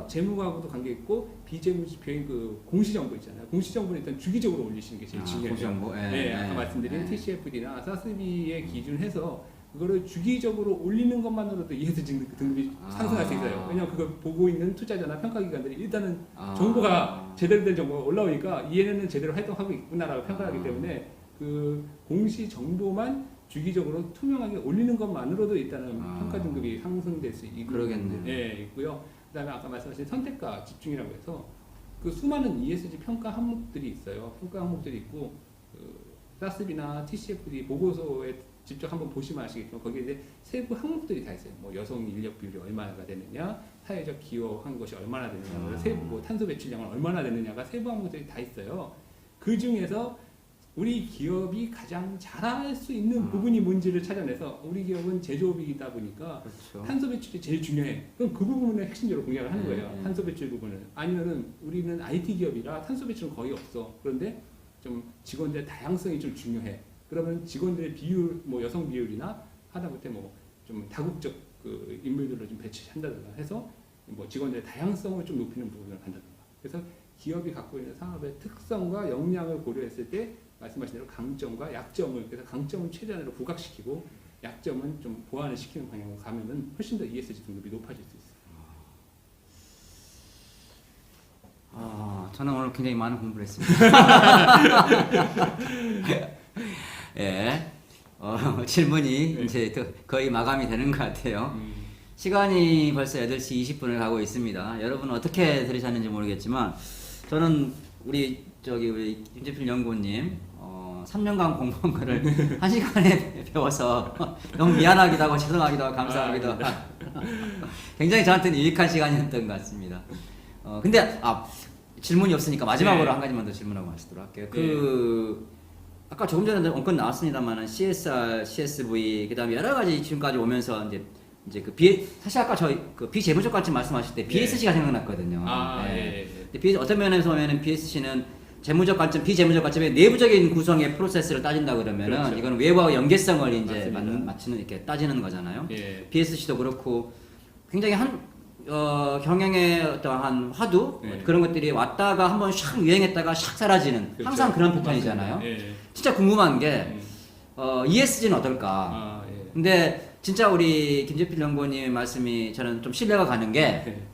B: 재무하고도 관계 있고 비재무지표인 그 공시정보 있잖아요. 공시정보는 일단 주기적으로 올리시는 게 제일 중요해요.
A: 공시정보.
B: 아까 말씀드린 TCFD나 사스비에 기준해서 그거를 주기적으로 올리는 것만으로도 ESG 등급이 상승할 수 있어요. 왜냐하면 그걸 보고 있는 투자자나 평가기관들이 일단은 정보가 제대로 된 정보가 올라오니까 얘네는 제대로 활동하고 있구나라고 평가하기 때문에 그 공시 정보만 주기적으로 투명하게 올리는 것만으로도 일단은 평가 등급이 상승될 수 있고
A: 그러겠네요.
B: 있고요. 그다음에 아까 말씀하신 선택과 집중이라고 해서 그 수많은 ESG 평가 항목들이 있어요. 평가 항목들이 있고 사스비나 TCFD 보고서에 직접 한번 보시면 아시겠지만 거기에 이제 세부 항목들이 다 있어요. 뭐 여성 인력 비율이 얼마가 되느냐, 사회적 기여한 것이 얼마나 되느냐, 세부 뭐 탄소 배출량은 얼마나 되느냐가 세부 항목들이 다 있어요. 그 중에서 우리 기업이 가장 잘할 수 있는 부분이 뭔지를 찾아내서 우리 기업은 제조업이다 보니까
A: 그렇죠.
B: 탄소 배출이 제일 중요해. 그럼 그 부분을 핵심적으로 공략을 하는 거예요.
A: 네.
B: 탄소 배출 부분을. 아니면은 우리는 IT 기업이라 탄소 배출은 거의 없어. 그런데 좀 직원들의 다양성이 좀 중요해. 그러면 직원들의 비율, 뭐 여성 비율이나 하다못해 뭐 좀 다국적 그 인물들을 좀 배치한다든가 해서 뭐 직원들의 다양성을 좀 높이는 부분을 간다든가. 그래서 기업이 갖고 있는 산업의 특성과 역량을 고려했을 때 말씀하신 대로 강점과 약점을, 그래서 강점은 최대한으로 부각시키고 약점은 좀 보완을 시키는 방향으로 가면은 훨씬 더 ESG 등급이 높아질 수 있어요.
A: 저는 오늘 굉장히 많은 공부를 했습니다. 예. 질문이
B: 네.
A: 이제 거의 마감이 되는 것 같아요. 시간이 벌써 8시 20분을 가고 있습니다. 여러분 어떻게 들으셨는지 모르겠지만 저는 우리 김재필 연구원님 3년간 공부한 거를 1시간에 배워서 너무 미안하기도 하고 죄송하기도 하고 감사하기도 하고 굉장히 저한테는 유익한 시간이었던 것 같습니다. 근데 질문이 없으니까 마지막으로
B: 네.
A: 한 가지만 더 질문하고 마치도록 할게요.
B: 네.
A: 아까 조금 전에 언급 나왔습니다만은 CSR, CSV 그다음에 여러 가지 지금까지 오면서 이제 사실 아까 저희 그 비재무적 가치 말씀하실 때 BSC가 생각났거든요. 네. 근데 어떤 면에서 보면은 BSC는 재무적 관점, 비재무적 관점의 내부적인 구성의 프로세스를 따진다 그러면은
B: 그렇죠.
A: 이거는 외부와 연계성을 이제
B: 맞습니다.
A: 맞추는 이렇게 따지는 거잖아요.
B: 예.
A: BSC도 그렇고 굉장히 경영의 어떠한 화두
B: 네.
A: 그런 것들이 왔다가 한번 샥 유행했다가 샥 사라지는
B: 그렇죠.
A: 항상 그런 패턴이잖아요.
B: 예.
A: 진짜 궁금한 게 ESG는 어떨까?
B: 예.
A: 근데 진짜 우리 김재필 연구원님 말씀이 저는 좀 신뢰가 가는 게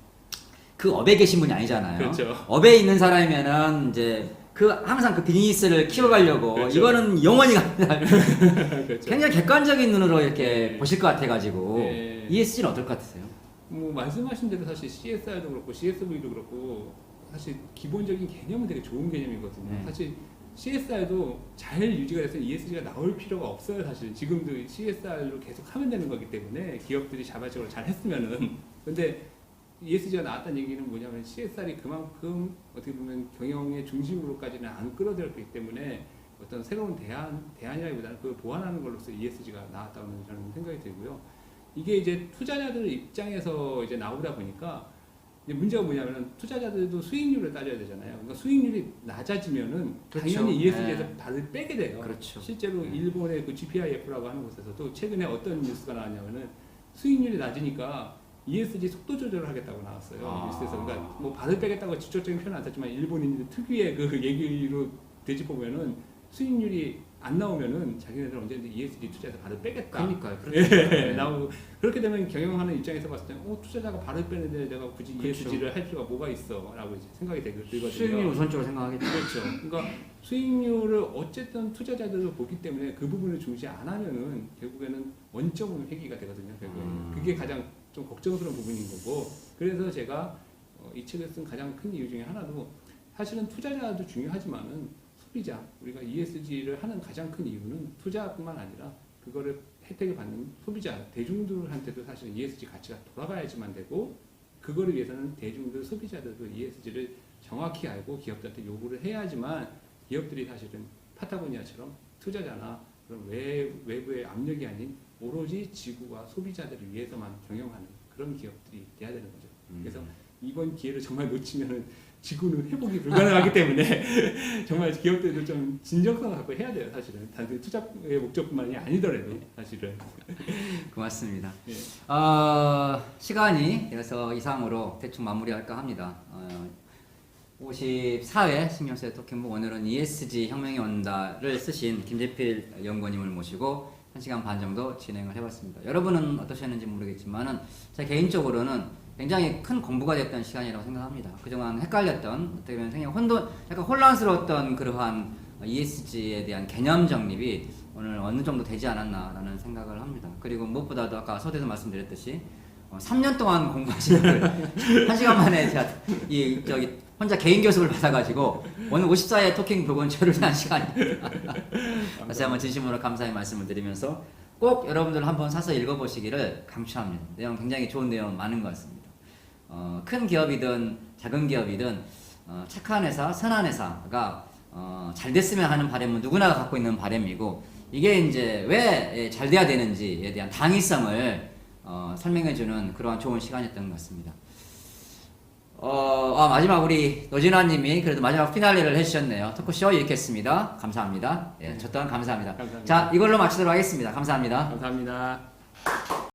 A: 그 업에 계신 분이 아니잖아요.
B: 그렇죠.
A: 업에 있는 사람이면은 이제 항상 그 비즈니스를 키워가려고
B: 그렇죠.
A: 이거는 영원히 갑니다.
B: 그렇죠.
A: 굉장히 객관적인 눈으로 이렇게
B: 네.
A: 보실 것 같아가지고
B: 네.
A: ESG는 어떨 것 같으세요?
B: 뭐 말씀하신 대로 사실 CSR도 그렇고 CSV도 그렇고 사실 기본적인 개념은 되게 좋은 개념이거든요.
A: 네.
B: 사실 CSR도 잘 유지가 돼서 ESG가 나올 필요가 없어요. 사실 지금도 CSR로 계속 하면 되는 거기 때문에 기업들이 자발적으로 잘 했으면은 근데 ESG가 나왔다는 얘기는 뭐냐면 CSR이 그만큼 어떻게 보면 경영의 중심으로까지는 안 끌어들였기 때문에 어떤 새로운 대안이라기보다는 그걸 보완하는 걸로서 ESG가 나왔다는 저는 생각이 들고요. 이게 이제 투자자들 입장에서 이제 나오다 보니까 이제 문제가 뭐냐면은 투자자들도 수익률을 따져야 되잖아요. 그러니까 수익률이 낮아지면은
A: 그렇죠.
B: 당연히 ESG에서
A: 네.
B: 발을 빼게 돼요.
A: 그렇죠.
B: 실제로
A: 네.
B: 일본의 그 GPIF라고 하는 곳에서도 최근에 어떤 뉴스가 나왔냐면은 수익률이 낮으니까 ESG 속도 조절을 하겠다고 나왔어요. 뉴스에서. 그러니까 뭐 발을 빼겠다고 직접적인 표현은 안 썼지만 일본인들 특유의 그 얘기로 되짚어보면은 수익률이 안 나오면은 자기네들 언제든지 ESG 투자해서 발을 빼겠다.
A: 그러니까요.
B: 예, 나오고 그렇게 되면 경영하는 입장에서 봤을 때, 투자자가 발을 빼는데 내가 굳이
A: 그렇죠.
B: ESG를 할 필요가 뭐가 있어?라고 이제 생각이 들거든요.
A: 수익률 우선적으로 생각하겠죠.
B: 그렇죠. 그러니까 수익률을 어쨌든 투자자들도 보기 때문에 그 부분을 중시 안 하면은 결국에는 원점은 회귀가 되거든요. 결국에는 그게 가장 좀 걱정스러운 부분인 거고. 그래서 제가 이 책을 쓴 가장 큰 이유 중에 하나도 사실은 투자자도 중요하지만은 소비자, 우리가 ESG를 하는 가장 큰 이유는 투자뿐만 아니라 그거를 혜택을 받는 소비자, 대중들한테도 사실 ESG 가치가 돌아가야지만 되고 그거를 위해서는 대중들, 소비자들도 ESG를 정확히 알고 기업들한테 요구를 해야지만 기업들이 사실은 파타고니아처럼 투자자나 그런 외부의 압력이 아닌 오로지 지구와 소비자들을 위해서만 경영하는 그런 기업들이 돼야 되는 거죠. 그래서 이번 기회를 정말 놓치면은 지구는 회복이 불가능하기 때문에 정말 기업들도 좀 진정성을 갖고 해야 돼요. 사실은 단순히 투자의 목적뿐만이 아니더라도 사실은.
A: 고맙습니다.
B: 예.
A: 시간이 그래서 이상으로 대충 마무리할까 합니다. 54회 신경쓰여 토킹북 오늘은 ESG 혁명이 온다를 쓰신 김재필 연구원님을 모시고 1시간 반 정도 진행을 해봤습니다. 여러분은 어떠셨는지 모르겠지만은 제 개인적으로는 굉장히 큰 공부가 됐던 시간이라고 생각합니다. 그동안 헷갈렸던 어떻게 보면 굉장히 약간 혼란스러웠던 그러한 ESG에 대한 개념 정립이 오늘 어느 정도 되지 않았나라는 생각을 합니다. 그리고 무엇보다도 아까 서두에서 말씀드렸듯이 3년 동안 공부하신 걸 1시간 만에 제가 혼자 개인 교습을 받아가지고 오늘 54회 토킹 부분 저를 위한 시간입니다. 다시 한번 진심으로 감사의 말씀을 드리면서 꼭 여러분들 한번 사서 읽어보시기를 강추합니다. 내용 굉장히 좋은 내용 많은 것 같습니다. 큰 기업이든 작은 기업이든 착한 회사, 선한 회사가 잘 됐으면 하는 바람은 누구나 갖고 있는 바람이고 이게 이제 왜 잘 돼야 되는지에 대한 당위성을 설명해주는 그러한 좋은 시간이었던 것 같습니다. 마지막 우리 노진아님이 그래도 마지막 피날레를 해주셨네요. 토크쇼 이렇게 했습니다. 감사합니다. 예, 저 또한 감사합니다.
B: 감사합니다.
A: 자, 이걸로 마치도록 하겠습니다. 감사합니다.
B: 감사합니다.